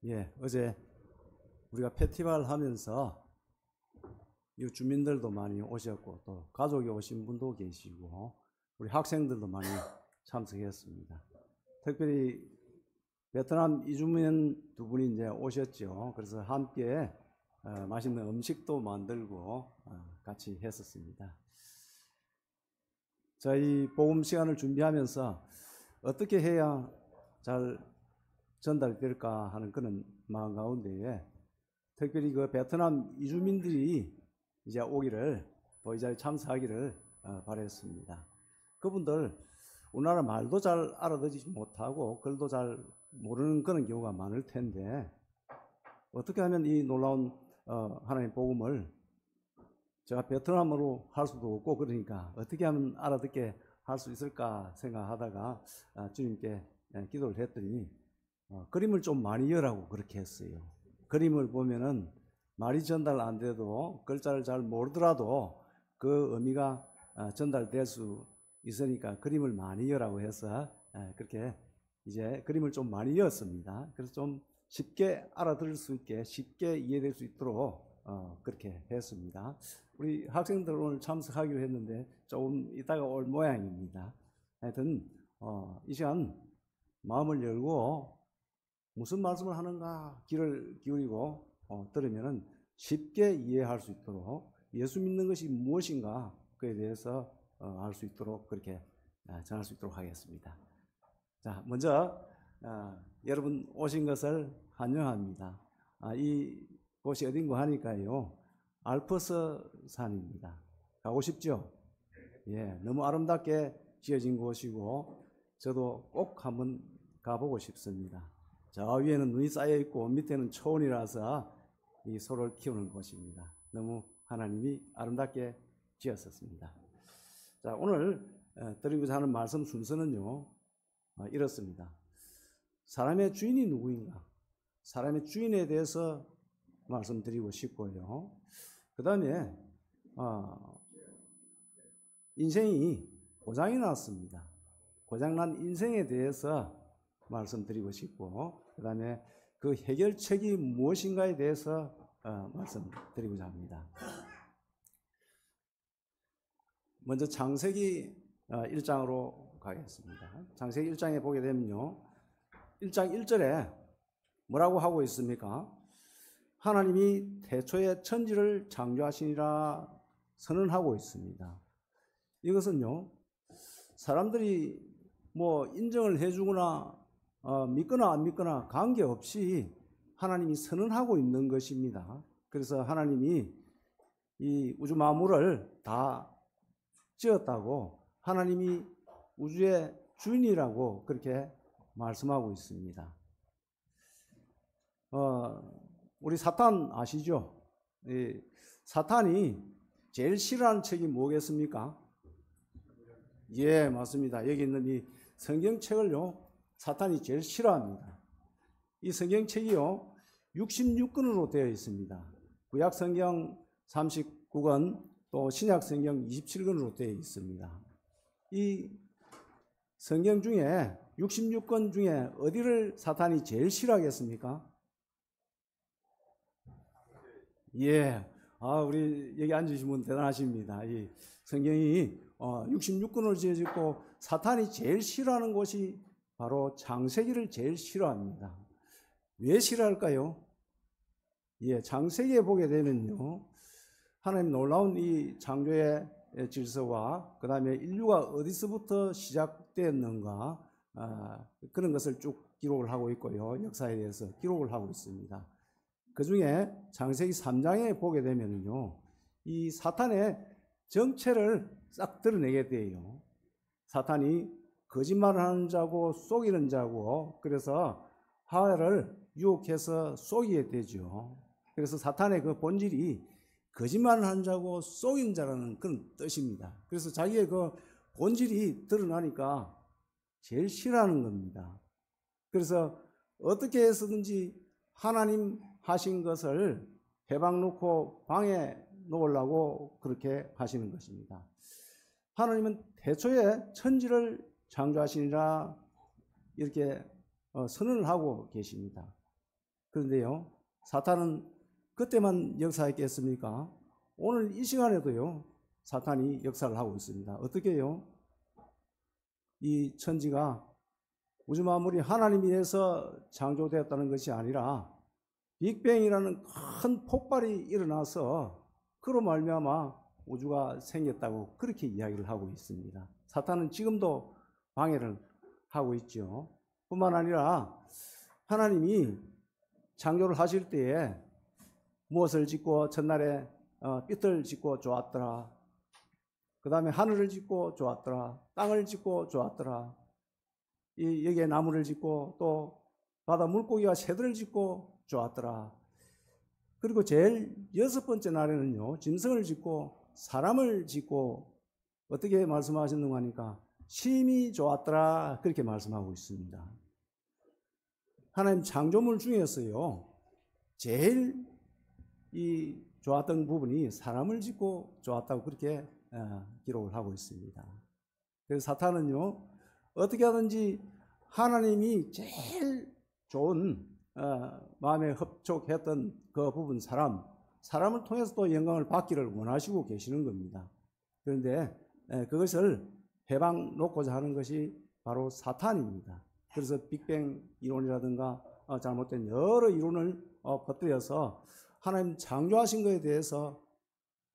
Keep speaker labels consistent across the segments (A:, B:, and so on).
A: 예, 어제 우리가 페스티벌 하면서 이 주민들도 많이 오셨고 또 가족이 오신 분도 계시고 우리 학생들도 많이 참석했습니다. 특별히 베트남 이주민 두 분이 이제 오셨죠. 그래서 함께 맛있는 음식도 만들고 같이 했었습니다. 저희 복음 시간을 준비하면서 어떻게 해야 잘 전달될까 하는 그런 마음 가운데에 특별히 그 베트남 이주민들이 이제 오기를 또 이 자리에 참석하기를 바랬습니다. 그분들 우리나라 말도 잘 알아듣지 못하고 글도 잘 모르는 그런 경우가 많을 텐데 어떻게 하면 이 놀라운 하나님의 복음을 제가 베트남어로 할 수도 없고 그러니까 어떻게 하면 알아듣게 할 수 있을까 생각하다가 주님께 기도를 했더니 그림을 좀 많이 열라고 그렇게 했어요. 그림을 보면은 말이 전달 안 돼도 글자를 잘 모르더라도 그 의미가 전달될 수 있으니까 그림을 많이 열라고 해서 그렇게 이제 그림을 좀 많이 열었습니다. 그래서 좀 쉽게 알아들을 수 있게 쉽게 이해될 수 있도록 그렇게 했습니다. 우리 학생들 오늘 참석하기로 했는데 조금 이따가 올 모양입니다. 하여튼 이 시간 마음을 열고 무슨 말씀을 하는가 귀를 기울이고 들으면은 쉽게 이해할 수 있도록 예수 믿는 것이 무엇인가 그에 대해서 알 수 있도록 그렇게 전할 수 있도록 하겠습니다. 자, 먼저 여러분 오신 것을 환영합니다. 이 곳이 어딘가 하니까요. 알프스 산입니다. 가고 싶죠? 예, 너무 아름답게 지어진 곳이고 저도 꼭 한번 가보고 싶습니다. 저 위에는 눈이 쌓여 있고 밑에는 초원이라서 이 소를 키우는 곳입니다. 너무 하나님이 아름답게 지었었습니다. 자, 오늘 드리고자 하는 말씀 순서는요 이렇습니다. 사람의 주인이 누구인가? 사람의 주인에 대해서 말씀드리고 싶고요. 그 다음에 인생이 고장이 났습니다. 고장난 인생에 대해서 말씀드리고 싶고 그 다음에 그 해결책이 무엇인가에 대해서 말씀드리고자 합니다. 먼저 창세기 1장으로 가겠습니다. 창세기 1장에 보게 되면요 1장 1절에 뭐라고 하고 있습니까? 하나님이 태초에 천지를 창조하시니라 선언하고 있습니다. 이것은요 사람들이 뭐 인정을 해주거나 믿거나 안 믿거나 관계없이 하나님이 선언하고 있는 것입니다. 그래서 하나님이 이 우주 만물을 다 지었다고 하나님이 우주의 주인이라고 그렇게 말씀하고 있습니다. 우리 사탄 아시죠? 사탄이 제일 싫어하는 책이 뭐겠습니까? 예, 맞습니다. 여기 있는 이 성경책을요 사탄이 제일 싫어합니다. 이 성경책이요 66권으로 되어 있습니다. 구약 성경 39권 또 신약 성경 27권으로 되어 있습니다. 이 성경 중에 66권 중에 어디를 사탄이 제일 싫어하겠습니까? 예, 우리 여기 앉으신 분 대단하십니다. 이 성경이 66권으로 지어졌고 사탄이 제일 싫어하는 곳이 바로 창세기를 제일 싫어합니다. 왜 싫어할까요? 예, 창세기에 보게 되면요 하나님 놀라운 이 창조의 질서와 그 다음에 인류가 어디서부터 시작되었는가 그런 것을 쭉 기록을 하고 있고요 역사에 대해서 기록을 하고 있습니다. 그 중에 창세기 3장에 보게 되면요 이 사탄의 정체를 싹 드러내게 돼요. 사탄이 거짓말을 하는 자고 속이는 자고 그래서 하와를 유혹해서 속이게 되죠. 그래서 사탄의 그 본질이 거짓말을 하는 자고 속인 자라는 그런 뜻입니다. 그래서 자기의 그 본질이 드러나니까 제일 싫어하는 겁니다. 그래서 어떻게 해서든지 하나님 하신 것을 해방 놓고 방해 놓으려고 그렇게 하시는 것입니다. 하나님은 태초에 천지를 창조하시니라 이렇게 선언을 하고 계십니다. 그런데요, 사탄은 그때만 역사했겠습니까? 오늘 이 시간에도요, 사탄이 역사를 하고 있습니다. 어떻게 해요? 이 천지가 우주 만물이 하나님에 의해서 창조되었다는 것이 아니라 빅뱅이라는 큰 폭발이 일어나서 그로 말미암아 우주가 생겼다고 그렇게 이야기를 하고 있습니다. 사탄은 지금도 방해를 하고 있죠. 뿐만 아니라 하나님이 창조를 하실 때에 무엇을 짓고 첫날에 빛을 짓고 좋았더라. 그 다음에 하늘을 짓고 좋았더라. 땅을 짓고 좋았더라. 여기에 나무를 짓고 또 바다 물고기와 새들을 짓고 좋았더라. 그리고 제일 6번째 날에는요, 짐승을 짓고 사람을 짓고 어떻게 말씀하셨는가 하니까 심히 좋았더라. 그렇게 말씀하고 있습니다. 하나님 창조물 중에서요, 제일 이 좋았던 부분이 사람을 짓고 좋았다고 그렇게 기록을 하고 있습니다. 그래서 사탄은요, 어떻게 하든지 하나님이 제일 좋은 마음에 흡족했던 그 부분 사람을 통해서 또 영광을 받기를 원하시고 계시는 겁니다. 그런데 그것을 해방 놓고자 하는 것이 바로 사탄입니다. 그래서 빅뱅 이론이라든가 잘못된 여러 이론을 퍼뜨려서 하나님 창조하신 것에 대해서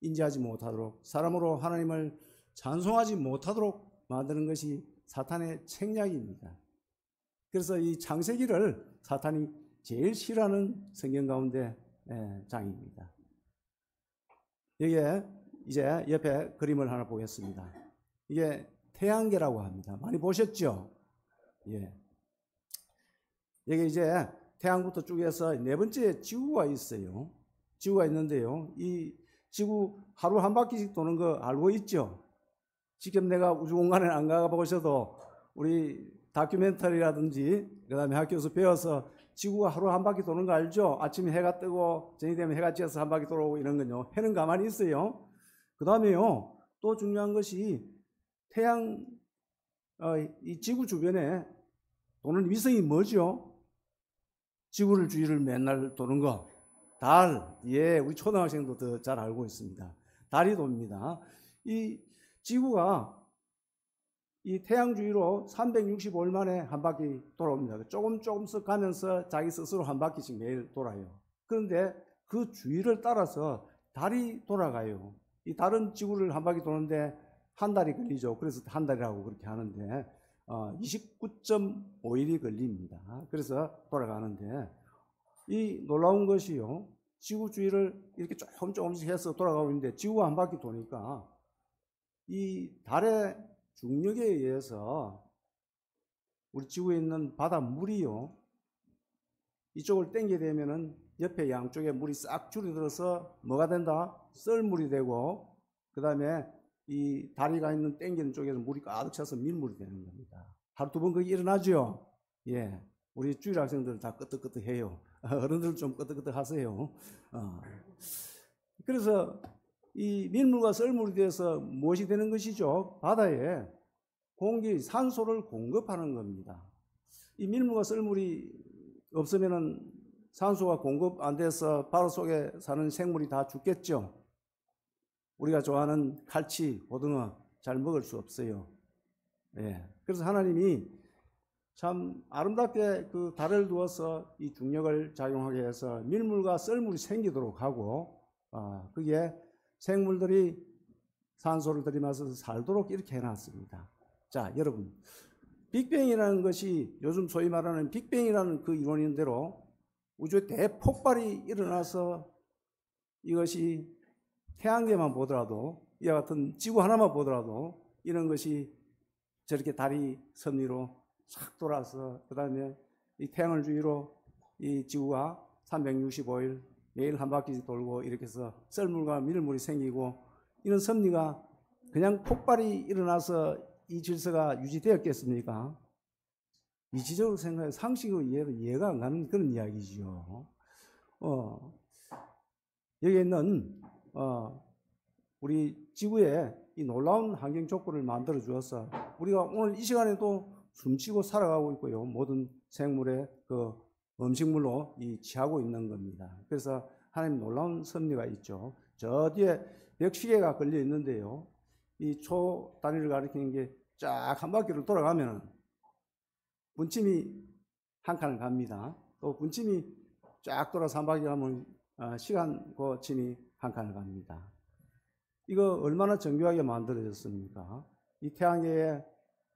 A: 인지하지 못하도록, 사람으로 하나님을 찬송하지 못하도록 만드는 것이 사탄의 책략입니다. 그래서 이 창세기를 사탄이 제일 싫어하는 성경 가운데 장입니다. 여기에 이제 옆에 그림을 하나 보겠습니다. 이게 태양계라고 합니다. 많이 보셨죠? 예. 여기 이제 태양부터 쭉 해서 네 번째 지구가 있어요. 지구가 있는데요. 이 지구 하루 한 바퀴씩 도는 거 알고 있죠? 직접 내가 우주 공간에 안 가보셔도 우리 다큐멘터리라든지 그 다음에 학교에서 배워서 지구가 하루 한 바퀴 도는 거 알죠? 아침에 해가 뜨고 저녁 되면 해가 지어서 한 바퀴 돌아오고 이런 건요. 해는 가만히 있어요. 그 다음에요, 또 중요한 것이 태양, 이 지구 주변에 도는 위성이 뭐죠? 지구를 주위를 맨날 도는 거. 달. 예, 우리 초등학생도 더 잘 알고 있습니다. 달이 돕니다. 이 지구가 이 태양 주위로 365일 만에 한 바퀴 돌아옵니다. 조금씩 가면서 자기 스스로 한 바퀴씩 매일 돌아요. 그런데 그 주위를 따라서 달이 돌아가요. 이 달은 지구를 한 바퀴 도는데 한 달이 걸리죠. 그래서 한 달이라고 그렇게 하는데 29.5일이 걸립니다. 그래서 돌아가는데 이 놀라운 것이요, 지구 주위를 이렇게 조금씩 해서 돌아가고 있는데 지구가 한 바퀴 도니까 이 달의 중력에 의해서 우리 지구에 있는 바닷물이요, 이쪽을 당기게 되면은 옆에 양쪽에 물이 싹 줄어들어서 뭐가 된다? 썰물이 되고, 그 다음에 이 다리가 있는 당기는 쪽에서 물이 가득 차서 밀물이 되는 겁니다. 하루 두 번 그게 일어나죠? 예. 우리 주일 학생들 다 끄떡끄떡해요. 어른들 좀 끄떡끄떡 하세요. 그래서 이 밀물과 썰물이 돼서 무엇이 되는 것이죠? 바다에 공기, 산소를 공급하는 겁니다. 이 밀물과 썰물이 없으면은 산소가 공급 안 돼서 바다 속에 사는 생물이 다 죽겠죠. 우리가 좋아하는 갈치, 고등어 잘 먹을 수 없어요. 예. 그래서 하나님이 참 아름답게 그 달을 두어서 이 중력을 작용하게 해서 밀물과 썰물이 생기도록 하고, 그게 생물들이 산소를 들이마셔서 살도록 이렇게 해놨습니다. 자, 여러분, 빅뱅이라는 것이 요즘 소위 말하는 빅뱅이라는 그 이론인 대로 우주의 대폭발이 일어나서 이것이 태양계만 보더라도, 이와 같은 지구 하나만 보더라도 이런 것이 저렇게 달이 선 위로 싹 돌아서 그 다음에 이 태양을 주위로 이 지구가 365일 매일 한 바퀴 돌고 이렇게 해서 썰물과 밀물이 생기고, 이런 섭리가 그냥 폭발이 일어나서 이 질서가 유지되었겠습니까? 이지적으로 생각해 상식으로 이해가 안 가는 그런 이야기죠. 여기 있는 우리 지구에 이 놀라운 환경 조건을 만들어 주어서 우리가 오늘 이 시간에도 숨쉬고 살아가고 있고요. 모든 생물의 그 음식물로 취하고 있는 겁니다. 그래서 하나님 놀라운 섭리가 있죠. 저 뒤에 벽시계가 걸려 있는데요. 이 초 단위를 가리키는 게 쫙 한 바퀴를 돌아가면 분침이 한 칸을 갑니다. 또 분침이 쫙 돌아서 한 바퀴 가면 시간 고침이 한 칸을 갑니다. 이거 얼마나 정교하게 만들어졌습니까? 이 태양계에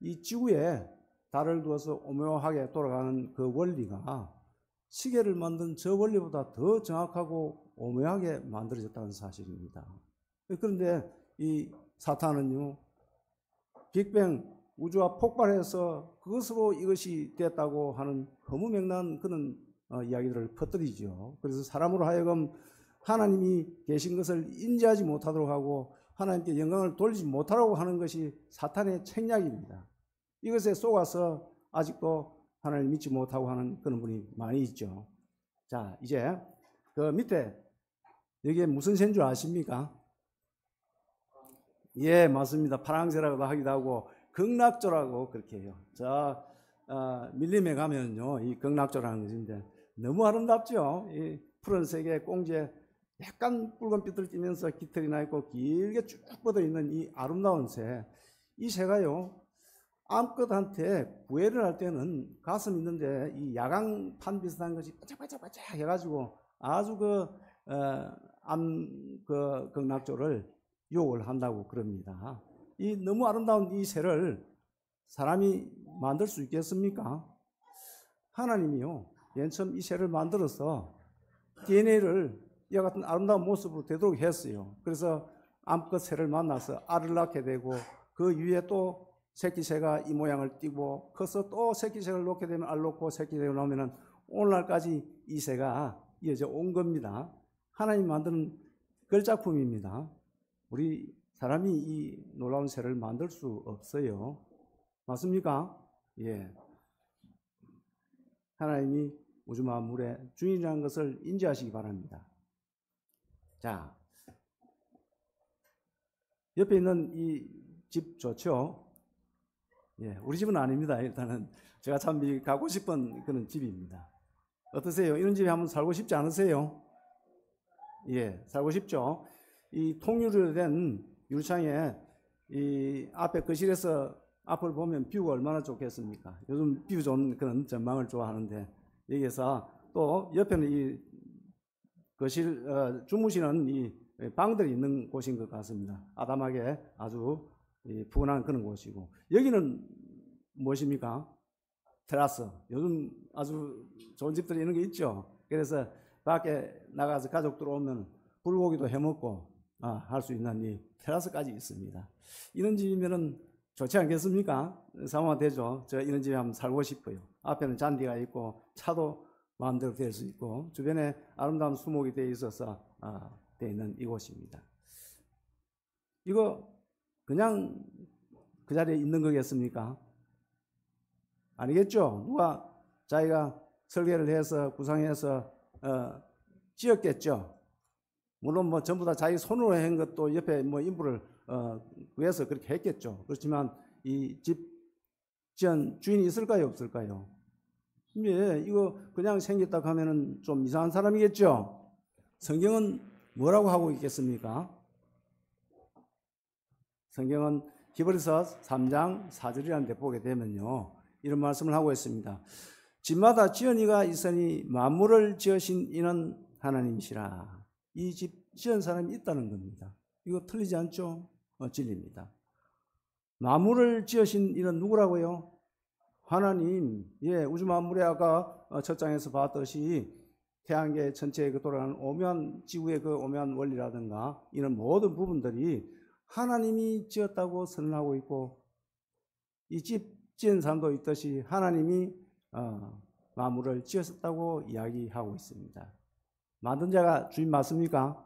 A: 이 지구에 달을 두어서 오묘하게 돌아가는 그 원리가 시계를 만든 저 원리보다 더 정확하고 오묘하게 만들어졌다는 사실입니다. 그런데 이 사탄은요, 빅뱅 우주가 폭발해서 그것으로 이것이 됐다고 하는 허무맹랑한 그런 이야기들을 퍼뜨리죠. 그래서 사람으로 하여금 하나님이 계신 것을 인지하지 못하도록 하고 하나님께 영광을 돌리지 못하라고 하는 것이 사탄의 책략입니다. 이것에 속아서 아직도 하나님 믿지 못하고 하는 그런 분이 많이 있죠. 자, 이제 그 밑에 여기에 무슨 새인 줄 아십니까? 예, 맞습니다. 파랑새라고도 하기도 하고 극락조라고 그렇게 해요. 자, 밀림에 가면요, 이 극락조라는 것인데 너무 아름답죠. 이 푸른색의 꽁지에 약간 붉은빛을 띠면서 깃털이 나 있고 길게 쭉 뻗어 있는 이 아름다운 새. 이 새가요, 암컷한테 구애를 할 때는 가슴 있는데 이 야광판 비슷한 것이 반짝반짝반짝 해가지고 아주 그 극락조를 유혹을 한다고 그럽니다. 이 너무 아름다운 이 새를 사람이 만들 수 있겠습니까? 하나님이요, 맨 처음 이 새를 만들어서 DNA를 이와 같은 아름다운 모습으로 되도록 했어요. 그래서 암컷 새를 만나서 알을 낳게 되고 그 위에 또 새끼 새가 이 모양을 띠고 커서 또 새끼 새를 놓게 되면 알 놓고 새끼 새를 놓으면 오늘날까지 이 새가 이어져 온 겁니다. 하나님 만드는 걸작품입니다. 우리 사람이 이 놀라운 새를 만들 수 없어요. 맞습니까? 예. 하나님이 우주 만물의 주인이라는 것을 인지하시기 바랍니다. 자, 옆에 있는 이 집 좋죠? 예, 우리 집은 아닙니다. 일단은 제가 참 가고 싶은 그런 집입니다. 어떠세요? 이런 집에 한번 살고 싶지 않으세요? 예, 살고 싶죠? 이 통유리로 된 유리창에 이 앞에 거실에서 앞을 보면 뷰가 얼마나 좋겠습니까? 요즘 뷰 좋은 그런 전망을 좋아하는데 여기에서 또 옆에는 이 거실 주무시는 이 방들이 있는 곳인 것 같습니다. 아담하게 아주 푸근한 그런 곳이고 여기는 무엇입니까? 테라스. 요즘 아주 좋은 집들이 있는 게 있죠. 그래서 밖에 나가서 가족들 오면 불고기도 해먹고 할 수 있는 이 테라스까지 있습니다. 이런 집이면은 좋지 않겠습니까? 상황 되죠. 저 이런 집에 한번 살고 싶어요. 앞에는 잔디가 있고 차도 마음대로 될 수 있고 주변에 아름다운 수목이 되어 있어서 되어 있는 이곳입니다. 이거 그냥 그 자리에 있는 거겠습니까? 아니겠죠. 누가 자기가 설계를 해서 구상해서 지었겠죠. 물론 뭐 전부 다 자기 손으로 한 것도 옆에 뭐 인부를 구해서 그렇게 했겠죠. 그렇지만 이 집 지은 주인이 있을까요, 없을까요? 예, 이거 그냥 생겼다 하면은 좀 이상한 사람이겠죠. 성경은 뭐라고 하고 있겠습니까? 성경은 히브리서 3장 4절이라는 데 보게 되면요, 이런 말씀을 하고 있습니다. 집마다 지은 이가 있으니 만물을 지으신 이는 하나님이시라. 이 집 지은 사람이 있다는 겁니다. 이거 틀리지 않죠? 진리입니다. 만물을 지으신 이는 누구라고요? 하나님. 예, 우주 만물에 아까 첫 장에서 봤듯이 태양계 전체에 돌아가는 오묘한 지구의 그 오묘한 원리라든가 이런 모든 부분들이 하나님이 지었다고 선언하고 있고 이 집 지은 사람도 있듯이 하나님이 만물을 지었다고 이야기하고 있습니다. 만든 자가 주인 맞습니까?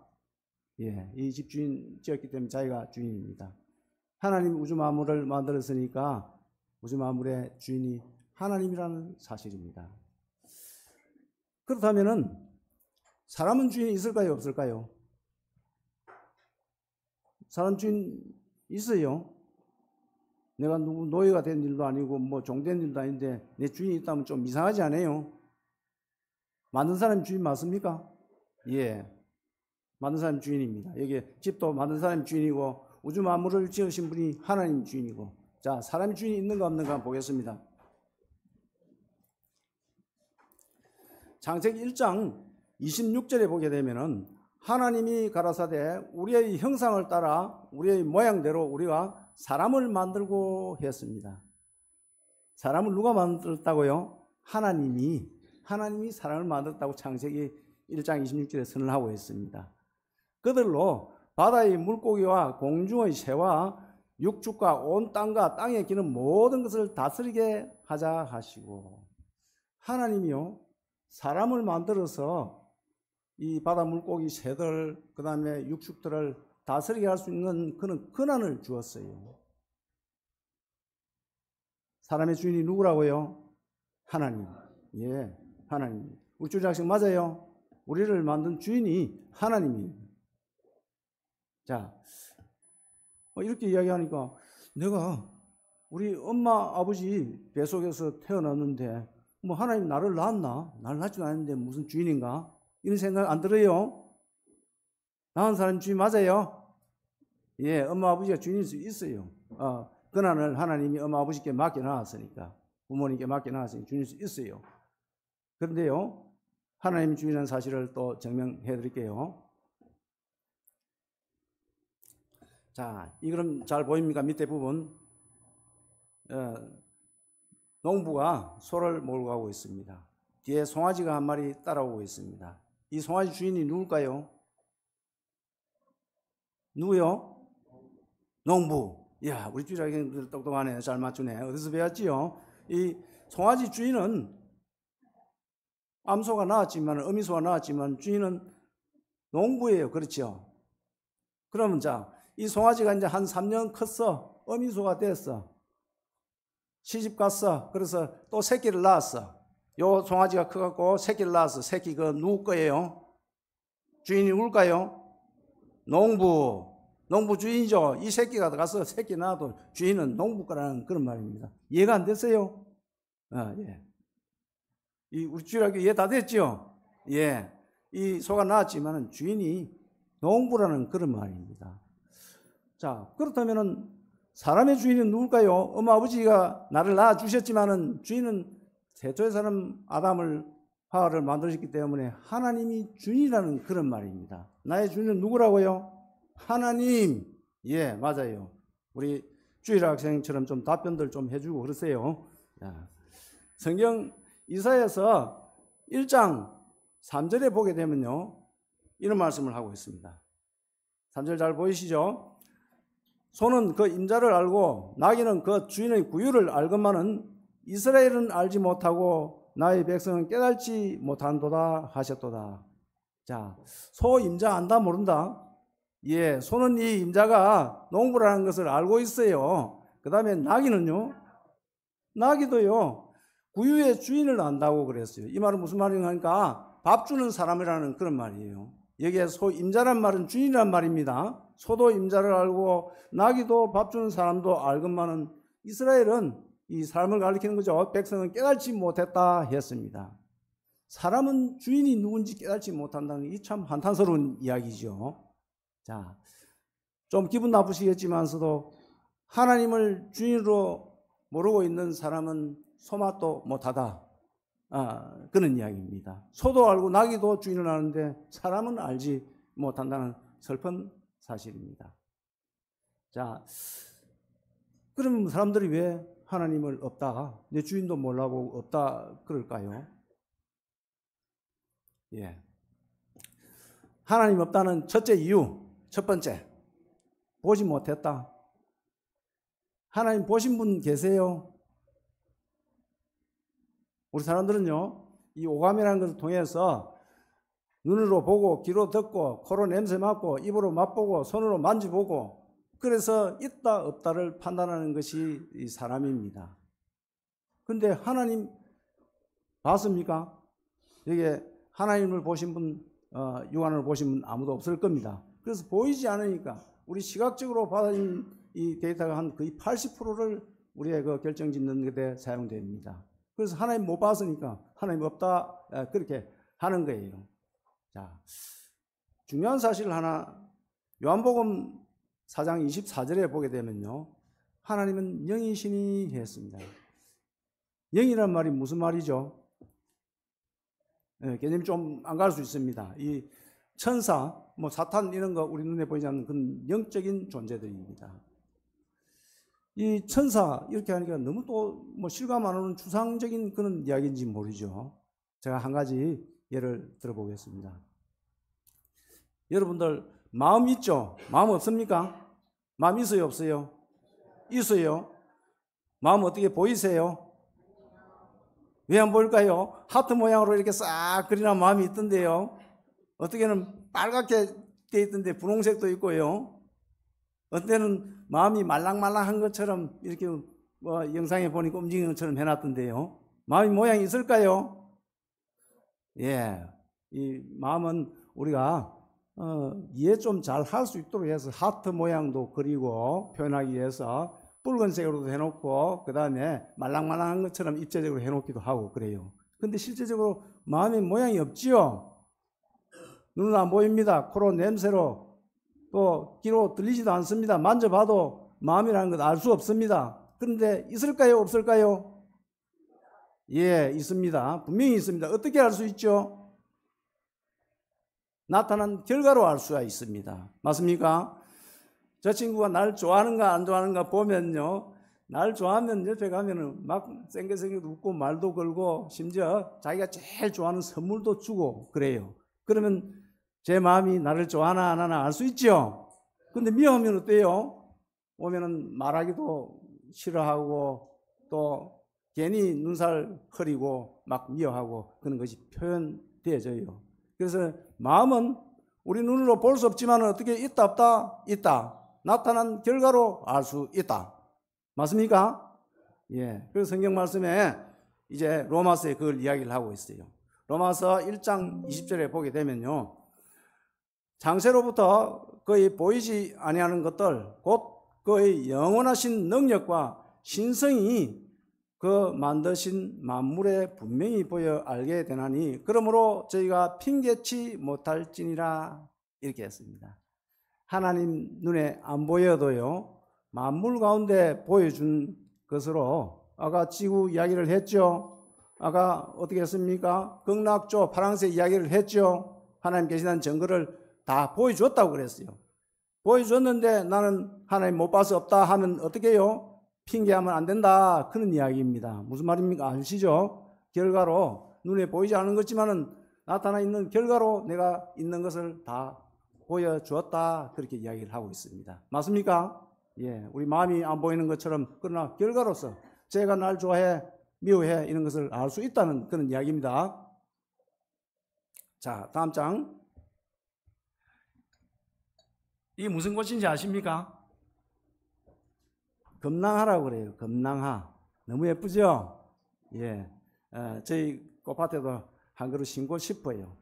A: 예, 이 집 주인 지었기 때문에 자기가 주인입니다. 하나님 우주 만물을 만들었으니까 우주 만물의 주인이 하나님이라는 사실입니다. 그렇다면은 사람은 주인이 있을까요, 없을까요? 사람 주인 있어요. 내가 누구 노예가 된 일도 아니고 뭐 종된 일도 아닌데 내 주인이 있다면 좀 이상하지 않아요? 만든 사람이 주인 맞습니까? 예. 만든 사람이 주인입니다. 여기 집도 만든 사람이 주인이고 우주 만물을 지으신 분이 하나님 주인이고. 자, 사람이 주인이 있는가 없는가 한번 보겠습니다. 창세기 1장 26절에 보게 되면은 하나님이 가라사대 우리의 형상을 따라 우리의 모양대로 우리가 사람을 만들고 했습니다. 사람을 누가 만들었다고요? 하나님이 사람을 만들었다고 창세기 1장 26절에 선언하고 있습니다. 그들로 바다의 물고기와 공중의 새와 육축과 온 땅과 땅에 기는 모든 것을 다스리게 하자 하시고, 하나님이요 사람을 만들어서 이 바다 물고기 새들 그 다음에 육축들을 다스리게 할 수 있는 그런 권한을 주었어요. 사람의 주인이 누구라고요? 하나님. 예, 하나님. 우리 주장식 맞아요? 우리를 만든 주인이 하나님이에요. 자, 이렇게 이야기하니까 내가 우리 엄마 아버지 뱃속에서 태어났는데 뭐 하나님 나를 낳았나? 나를 낳지도 않았는데 무슨 주인인가? 이런 생각 안 들어요? 낳은 사람 주인 맞아요? 예, 엄마 아버지가 주인일 수 있어요. 권한을 하나님이 엄마 아버지께 맡겨놨으니까, 부모님께 맡겨놨으니 주인일 수 있어요. 그런데요, 하나님 주인이라는 사실을 또 증명해 드릴게요. 자, 이 그럼 잘 보입니까? 밑에 부분. 농부가 소를 몰고 가고 있습니다. 뒤에 송아지가 한 마리 따라오고 있습니다. 이 송아지 주인이 누굴까요? 누구요? 농부. 이야, 우리 주일학생들 똑똑하네. 잘 맞추네. 어디서 배웠지요? 이 송아지 주인은 암소가 나왔지만, 어미소가 나왔지만 주인은 농부예요. 그렇죠? 그러면 자, 이 송아지가 이제 한 3년 컸어. 어미소가 됐어. 시집 갔어. 그래서 또 새끼를 낳았어. 요 송아지가 커갖고 새끼를 낳았어. 새끼 그 누구 거예요? 주인이 누굴까요? 농부 주인이죠. 이 새끼가 가서 새끼 낳아도 주인은 농부 거라는 그런 말입니다. 이해가 안 됐어요? 예. 우리 주일학교 이해 다 됐죠? 예. 이 소가 낳았지만은 주인이 농부라는 그런 말입니다. 자, 그렇다면은 사람의 주인은 누굴까요? 엄마 아버지가 나를 낳아 주셨지만은 주인은 태초의 사람 아담을 하와를 만드셨기 때문에 하나님이 주인이라는 그런 말입니다. 나의 주인은 누구라고요? 하나님. 예, 맞아요. 우리 주일 학생처럼 좀 답변들 좀 해주고 그러세요. 자, 성경 이사야서 1장 3절에 보게 되면요, 이런 말씀을 하고 있습니다. 3절 잘 보이시죠? 소는 그 임자를 알고 나귀는 그 주인의 구유를 알건만은 이스라엘은 알지 못하고 나의 백성은 깨달지 못한도다 하셨도다. 자, 소 임자 안다 모른다? 예, 소는 이 임자가 농부라는 것을 알고 있어요. 그 다음에 나귀는요, 나귀도요 구유의 주인을 안다고 그랬어요. 이 말은 무슨 말인가 하니까 밥 주는 사람이라는 그런 말이에요. 여기에 소 임자란 말은 주인이란 말입니다. 소도 임자를 알고 나귀도 밥 주는 사람도 알건만은 이스라엘은 이 사람을 가리키는 거죠. 백성은 깨달지 못했다 했습니다. 사람은 주인이 누군지 깨달지 못한다는 게 참 한탄스러운 이야기죠. 자, 좀 기분 나쁘시겠지만서도 하나님을 주인으로 모르고 있는 사람은 소맛도 못하다. 그런 이야기입니다. 소도 알고 나귀도 주인을 아는데 사람은 알지 못한다는 슬픈 사실입니다. 자, 그럼 사람들이 왜 하나님을 없다, 내 주인도 몰라보고 없다 그럴까요? 예. 하나님 없다는 첫째 이유, 첫 번째, 보지 못했다. 하나님 보신 분 계세요? 우리 사람들은요, 이 오감이라는 것을 통해서 눈으로 보고, 귀로 듣고, 코로 냄새 맡고, 입으로 맛보고, 손으로 만져보고, 그래서 있다 없다를 판단하는 것이 이 사람입니다. 그런데 하나님 봤습니까? 여기에 하나님을 보신 분, 육안을 보신 분 아무도 없을 겁니다. 그래서 보이지 않으니까 우리 시각적으로 받은 이 데이터가 한 거의 80%를 우리의 그 결정짓는 데 사용됩니다. 그래서 하나님 못 봤으니까 하나님 없다 그렇게 하는 거예요. 자, 중요한 사실 하나, 요한복음 4장 24절에 보게 되면요, 하나님은 영이시니 했습니다. 영이란 말이 무슨 말이죠? 개념이 좀 안 갈 수 있습니다. 이 천사, 뭐 사탄 이런 거 우리 눈에 보이지 않는 그런 영적인 존재들입니다. 이 천사 이렇게 하니까 너무 또 뭐 실감 안 오는 추상적인 그런 이야기인지 모르죠. 제가 한 가지 예를 들어보겠습니다. 여러분들 마음 있죠? 마음 없습니까? 마음 있어요, 없어요? 있어요. 마음 어떻게 보이세요? 왜 안 보일까요? 하트 모양으로 이렇게 싹 그리는 마음이 있던데요. 어떻게는 빨갛게 돼 있던데 분홍색도 있고요. 어때는 마음이 말랑말랑한 것처럼 이렇게 뭐 영상에 보니까 움직이는 것처럼 해놨던데요. 마음이 모양이 있을까요? 예, 이 마음은 우리가 이해 좀 잘 할 수 있도록 해서 하트 모양도 그리고 표현하기 위해서 붉은색으로도 해놓고 그 다음에 말랑말랑한 것처럼 입체적으로 해놓기도 하고 그래요. 근데 실제적으로 마음의 모양이 없지요. 눈은 안 보입니다. 코로 냄새로 또 귀로 들리지도 않습니다. 만져봐도 마음이라는 것 알 수 없습니다. 그런데 있을까요? 없을까요? 예, 있습니다. 분명히 있습니다. 어떻게 알 수 있죠? 나타난 결과로 알 수가 있습니다. 맞습니까? 저 친구가 날 좋아하는가 안 좋아하는가 보면요, 날 좋아하면 옆에 가면은 막 생겨생겨 웃고 말도 걸고 심지어 자기가 제일 좋아하는 선물도 주고 그래요. 그러면 제 마음이 나를 좋아하나 안 하나 알 수 있죠. 근데 미워하면 어때요? 오면은 말하기도 싫어하고 또 괜히 눈살 흐리고 막 미워하고 그런 것이 표현되어져요. 그래서 마음은 우리 눈으로 볼 수 없지만 어떻게 있다 없다? 있다. 나타난 결과로 알 수 있다. 맞습니까? 예. 그래서 성경 말씀에 이제 로마서에 그걸 이야기를 하고 있어요. 로마서 1장 20절에 보게 되면요, 창세로부터 거의 보이지 아니하는 것들, 곧 그의 영원하신 능력과 신성이 그 만드신 만물에 분명히 보여 알게 되나니 그러므로 저희가 핑계치 못할지니라 이렇게 했습니다. 하나님 눈에 안 보여도요, 만물 가운데 보여준 것으로 아까 지구 이야기를 했죠. 아까 어떻게 했습니까? 극락조 파랑새 이야기를 했죠. 하나님 계시다는 증거를 다 보여줬다고 그랬어요. 보여줬는데 나는 하나님 못 봐서 없다 하면 어떻게 해요? 핑계하면 안 된다. 그런 이야기입니다. 무슨 말입니까? 아시죠? 결과로 눈에 보이지 않은 것지만은 나타나 있는 결과로 내가 있는 것을 다 보여주었다. 그렇게 이야기를 하고 있습니다. 맞습니까? 예, 우리 마음이 안 보이는 것처럼 그러나 결과로서 제가 날 좋아해, 미워해 이런 것을 알 수 있다는 그런 이야기입니다. 자, 다음 장. 이게 무슨 꽃인지 아십니까? 금낭하라고 그래요. 금낭하. 너무 예쁘죠? 예. 저희 꽃밭에도 한 그루 심고 싶어요.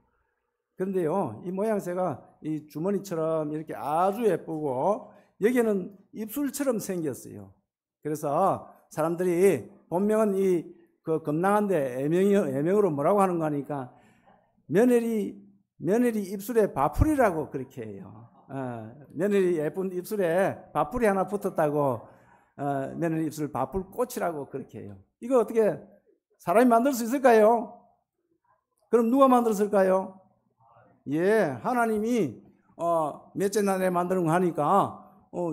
A: 그런데요, 이 모양새가 이 주머니처럼 이렇게 아주 예쁘고 여기는 입술처럼 생겼어요. 그래서 사람들이 본명은 그 금낭한데 애명으로 뭐라고 하는 거 하니까 며느리 입술에 바풀이라고 그렇게 해요. 며느리 예쁜 입술에 바풀이 하나 붙었다고 며느리 입술 바풀꽃이라고 그렇게 해요. 이거 어떻게 사람이 만들 수 있을까요? 그럼 누가 만들었을까요? 예, 하나님이 넷째 날에 만드는 거 하니까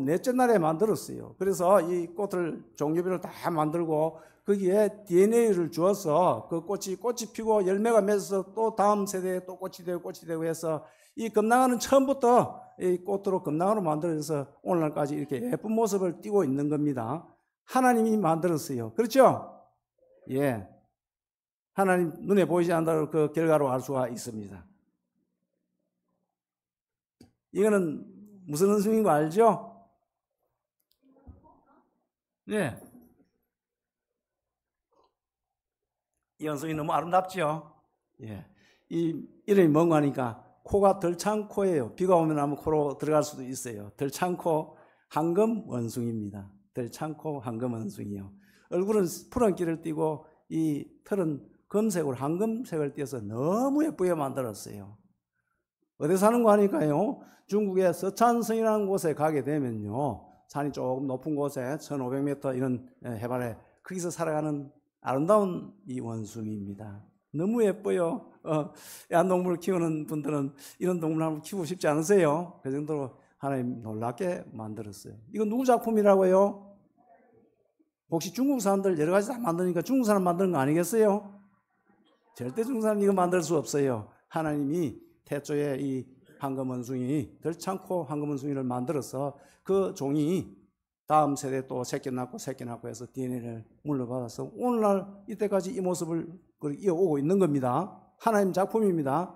A: 넷째 날에 만들었어요. 그래서 이 꽃을 종류별로 다 만들고 거기에 DNA를 주어서 그 꽃이 피고 열매가 맺어서 또 다음 세대에 또 꽃이 되고 해서 이 금낭화는 처음부터 이 꽃으로 금낭화로 만들어져서 오늘날까지 이렇게 예쁜 모습을 띠고 있는 겁니다. 하나님이 만들었어요. 그렇죠? 예. 하나님 눈에 보이지 않는 그 결과로 알 수가 있습니다. 이거는 무슨 은숭인 거 알죠? 네. 이 은숭이 너무 아름답죠? 예. 이 이름이 뭔가 하니까 코가 덜창코예요. 비가 오면 아마 코로 들어갈 수도 있어요. 덜창코 황금 원숭이입니다. 덜창코 황금 원숭이요. 얼굴은 푸른 끼를 띠고 이 털은 금색으로 황금색을 띄어서 너무 예쁘게 만들었어요. 어디 사는 거 하니까요, 중국의 서찬성이라는 곳에 가게 되면요, 산이 조금 높은 곳에 1500m 이런 해발에 거기서 살아가는 아름다운 이 원숭이입니다. 너무 예뻐요. 애완동물 키우는 분들은 이런 동물 한번 키우고 싶지 않으세요? 그 정도로 하나님 놀랍게 만들었어요. 이거 누구 작품이라고요? 혹시 중국 사람들 여러 가지 다 만드니까 중국 사람 만드는 거 아니겠어요? 절대 중국 사람 이거 만들 수 없어요. 하나님이 태초에 이 황금원숭이, 덜창코 황금원숭이를 만들어서 그 종이 다음 세대 또 새끼 낳고 해서 DNA를 물려받아서 오늘날 이때까지 이 모습을 이어오고 있는 겁니다. 하나님 작품입니다.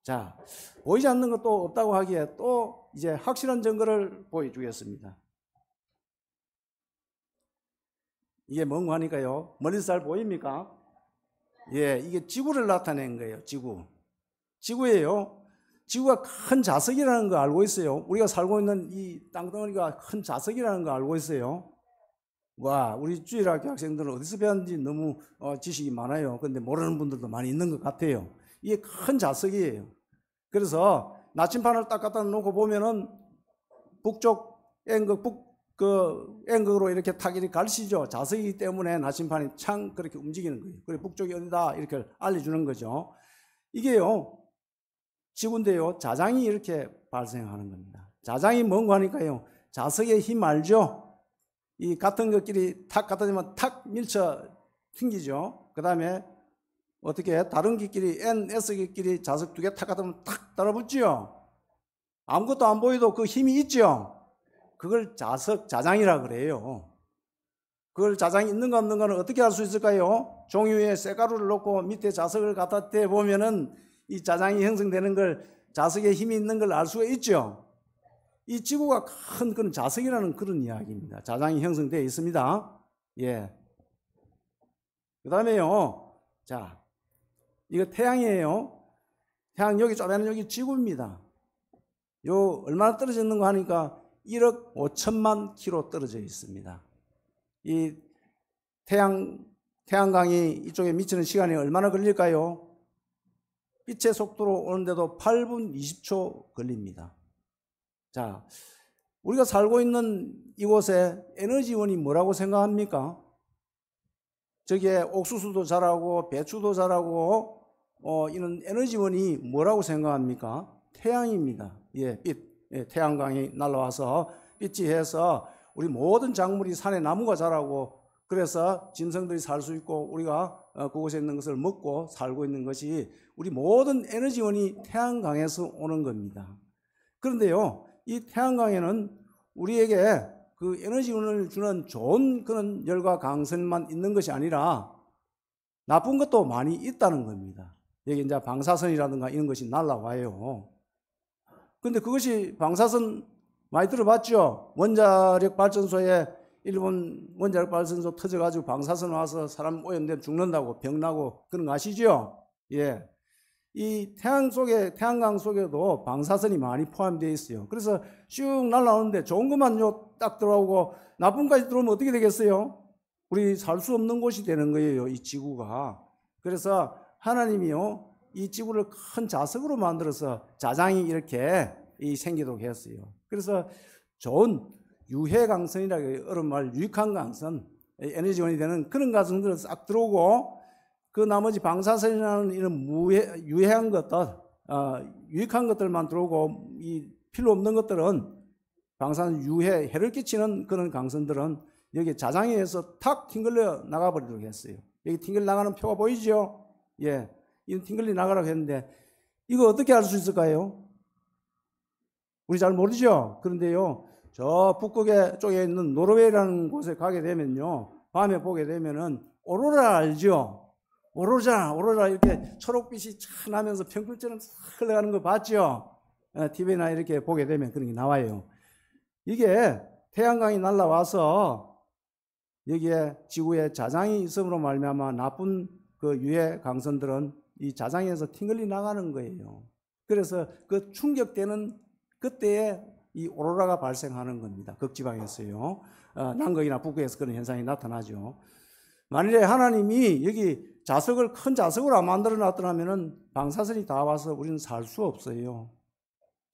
A: 자, 보이지 않는 것도 없다고 하기에 또 이제 확실한 증거를 보여주겠습니다. 이게 뭔가 하니까요, 멀리서 잘 보입니까? 예, 이게 지구를 나타낸 거예요. 지구예요. 지구가 큰 자석이라는 거 알고 있어요. 우리가 살고 있는 이 땅덩어리가 큰 자석이라는 거 알고 있어요. 와, 우리 주일학교 학생들은 어디서 배웠는지 너무 지식이 많아요. 근데 모르는 분들도 많이 있는 것 같아요. 이게 큰 자석이에요. 그래서 나침반을 딱 갖다 놓고 보면은 북쪽 N극으로 이렇게 타길이 가르치죠. 자석이기 때문에 나침반이 창 그렇게 움직이는 거예요. 그래 북쪽이 어디다 이렇게 알려주는 거죠. 이게요, 지구인데요, 자장이 이렇게 발생하는 겁니다. 자장이 뭔가 하니까요, 자석의 힘 알죠? 이 같은 것끼리 탁 갖다 대면 탁 밀쳐 튕기죠. 그 다음에 어떻게 다른 것끼리 N-S끼리 자석 두 개 탁 갖다 대면 탁 달라붙죠. 아무것도 안 보여도 그 힘이 있죠. 그걸 자장이라 그래요. 그걸 자장이 있는가 없는가는 어떻게 알 수 있을까요? 종이 위에 쇠가루를 넣고 밑에 자석을 갖다 대보면은 이 자장이 형성되는 걸, 자석에 힘이 있는 걸 알 수가 있죠. 이 지구가 큰 그런 자석이라는 그런 이야기입니다. 자장이 형성되어 있습니다. 예. 그 다음에요, 자, 이거 태양이에요. 태양 여기 쪼매는 여기 지구입니다. 요 얼마나 떨어져 있는 거 하니까 1억 5천만 킬로 떨어져 있습니다. 이 태양광이 이쪽에 미치는 시간이 얼마나 걸릴까요? 빛의 속도로 오는데도 8분 20초 걸립니다. 자, 우리가 살고 있는 이곳에 에너지원이 뭐라고 생각합니까? 저기에 옥수수도 자라고 배추도 자라고 이런 에너지원이 뭐라고 생각합니까? 태양입니다. 예, 빛. 예, 태양광이 날아와서 빛이 해서 우리 모든 작물이 산에 나무가 자라고, 그래서 짐승들이 살 수 있고 우리가 그곳에 있는 것을 먹고 살고 있는 것이, 우리 모든 에너지원이 태양광에서 오는 겁니다. 그런데요, 이 태양광에는 우리에게 그 에너지원을 주는 좋은 그런 열과 강선만 있는 것이 아니라 나쁜 것도 많이 있다는 겁니다. 여기 이제 방사선이라든가 이런 것이 날아와요. 근데 그것이, 방사선 많이 들어봤죠? 원자력 발전소에, 일본 원자력 발전소 터져가지고 방사선 와서 사람 오염되면 죽는다고, 병나고 그런 거 아시죠? 예. 이 태양광 속에도 방사선이 많이 포함되어 있어요. 그래서 쭉 날아오는데 좋은 것만요 딱 들어오고 나쁜 것까지 들어오면 어떻게 되겠어요? 우리 살 수 없는 곳이 되는 거예요, 이 지구가. 그래서 하나님이요, 이 지구를 큰 자석으로 만들어서 자장이 이렇게 생기도록 했어요. 그래서 좋은 유해강선이라고 해요. 어른말 유익한 강선, 에너지원이 되는 그런 가성들은 싹 들어오고, 그 나머지 방사선이라는 이런 유해한 것들, 유익한 것들만 들어오고, 이 필요 없는 것들은, 방사선 유해, 해를 끼치는 그런 강선들은 여기 자장에 의해서 탁 튕글려 나가버리도록 했어요. 여기 튕글려 나가는 표가 보이죠? 예. 이 튕글려 나가라고 했는데, 이거 어떻게 알 수 있을까요? 우리 잘 모르죠? 그런데요, 저 북극의 쪽에 있는 노르웨이라는 곳에 가게 되면요, 밤에 보게 되면은 오로라 알죠? 오로라 이렇게 초록빛이 차 나면서 평균처럼 흘러가는 거 봤죠? TV나 이렇게 보게 되면 그런 게 나와요. 이게 태양광이 날아와서 여기에 지구에 자장이 있음으로 말미암아 나쁜 그 유해 강선들은 이 자장에서 튕글리 나가는 거예요. 그래서 그 충격되는 그때에 이 오로라가 발생하는 겁니다. 극지방에서요. 남극이나 북극에서 그런 현상이 나타나죠. 만일에 하나님이 여기 자석을 큰 자석으로 안 만들어 놨더라면은 방사선이 다 와서 우리는 살 수 없어요.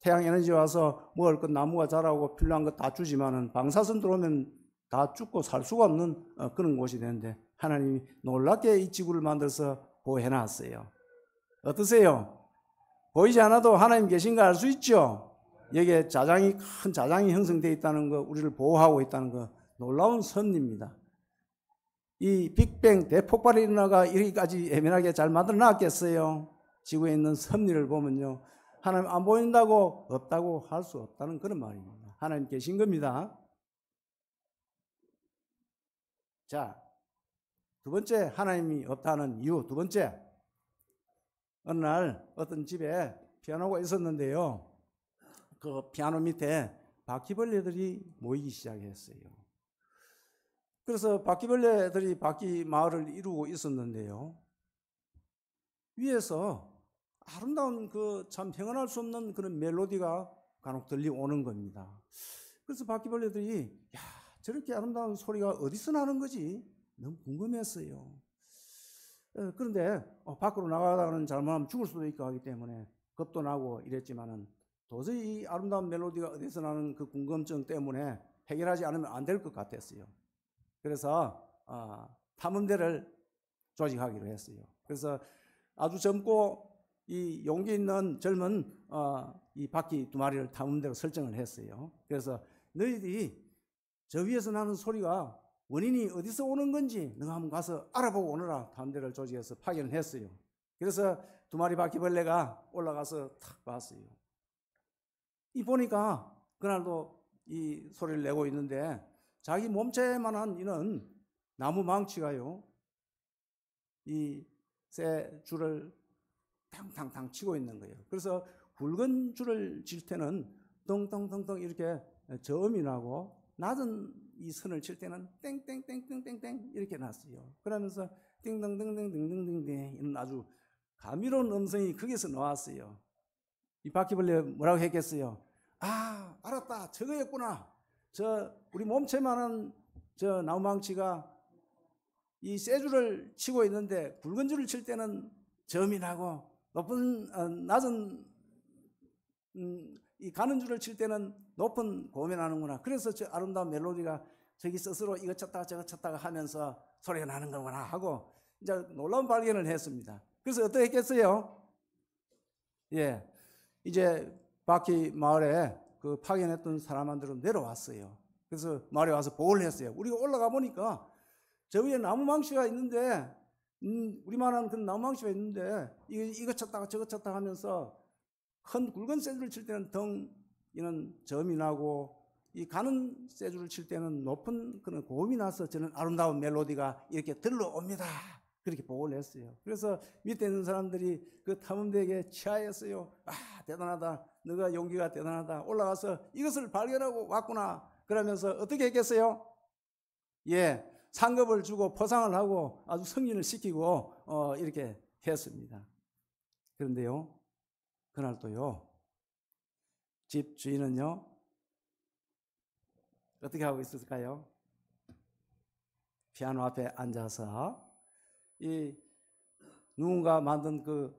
A: 태양 에너지 와서 먹을 것 나무가 자라고 필요한 것 다 주지만은 방사선 들어오면 다 죽고 살 수가 없는 그런 곳이 되는데 하나님이 놀랍게 이 지구를 만들어서 보호해 놨어요. 어떠세요? 보이지 않아도 하나님 계신 거 알 수 있죠? 여기에 큰 자장이 형성되어 있다는 거, 우리를 보호하고 있다는 거 놀라운 섭리입니다. 이 빅뱅 대폭발이 일어나가 이렇게까지 예민하게 잘 만들어 놨겠어요? 지구에 있는 섭리를 보면요, 하나님 안 보인다고 없다고 할 수 없다는 그런 말입니다. 하나님 계신 겁니다. 자, 두 번째 하나님이 없다는 이유, 두 번째, 어느 날 어떤 집에 피아노가 있었는데요, 그 피아노 밑에 바퀴벌레들이 모이기 시작했어요. 그래서 바퀴벌레들이 바퀴 마을을 이루고 있었는데요, 위에서 아름다운 그 참 형언할 수 없는 그런 멜로디가 간혹 들려오는 겁니다. 그래서 바퀴벌레들이 야, 저렇게 아름다운 소리가 어디서 나는 거지? 너무 궁금했어요. 그런데 밖으로 나가다가는 잘못하면 죽을 수도 있고 하기 때문에 겁도 나고 이랬지만은 도저히 이 아름다운 멜로디가 어디서 나는 그 궁금증 때문에 해결하지 않으면 안 될 것 같았어요. 그래서 탐험대를 조직하기로 했어요. 그래서 아주 젊고 이 용기 있는 젊은 이 바퀴 두 마리를 탐험대로 설정을 했어요. 그래서 너희들이 저 위에서 나는 소리가 원인이 어디서 오는 건지 너가 한번 가서 알아보고 오너라. 탐험대를 조직해서 파견을 했어요. 그래서 두 마리 바퀴벌레가 올라가서 탁 봤어요. 이 보니까 그날도 이 소리를 내고 있는데 자기 몸체만한 이는 나무 망치가요, 이 쇠 줄을 탕탕탕 치고 있는 거예요. 그래서 굵은 줄을 칠 때는 덩덩덩덩 이렇게 저음이 나고 낮은 이 선을 칠 때는 땡땡땡땡땡땡 이렇게 났어요. 그러면서 띵덩덩덩덩덩덩 이런 아주 감미로운 음성이 거기서 나왔어요. 이 바퀴벌레 뭐라고 했겠어요? 아, 알았다. 저거였구나. 우리 몸체만한 저 나무망치가 이 쇠줄을 치고 있는데 굵은 줄을 칠 때는 저음이 나고 낮은 이 가는 줄을 칠 때는 높은 고음이 나는구나. 그래서 저 아름다운 멜로디가 저기 스스로 이거 쳤다가 저거 쳤다가 하면서 소리가 나는 거구나 하고 이제 놀라운 발견을 했습니다. 그래서 어떻게 했겠어요? 예, 이제 바퀴 마을에 그 파견했던 사람들은 내려왔어요. 그래서 마을에 와서 보고를 했어요. 우리가 올라가 보니까 저 위에 나무망치가 있는데 우리만한 그런 나무망치가 있는데 이거 쳤다가 저거 쳤다가 하면서 큰 굵은 쇠줄을 칠 때는 이는 저음이 나고 이 가는 쇠줄을 칠 때는 높은 그런 고음이 나서 저는 아름다운 멜로디가 이렇게 들러옵니다. 그렇게 보고를 했어요. 그래서 밑에 있는 사람들이 그 탐험대에게 치하했어요. 아, 대단하다. 너가 용기가 대단하다. 올라가서 이것을 발견하고 왔구나. 그러면서 어떻게 했겠어요? 예, 상급을 주고 포상을 하고 아주 승진을 시키고 이렇게 했습니다. 그런데요, 그날 또요, 집 주인은요 어떻게 하고 있었을까요? 피아노 앞에 앉아서 이 누군가 만든 그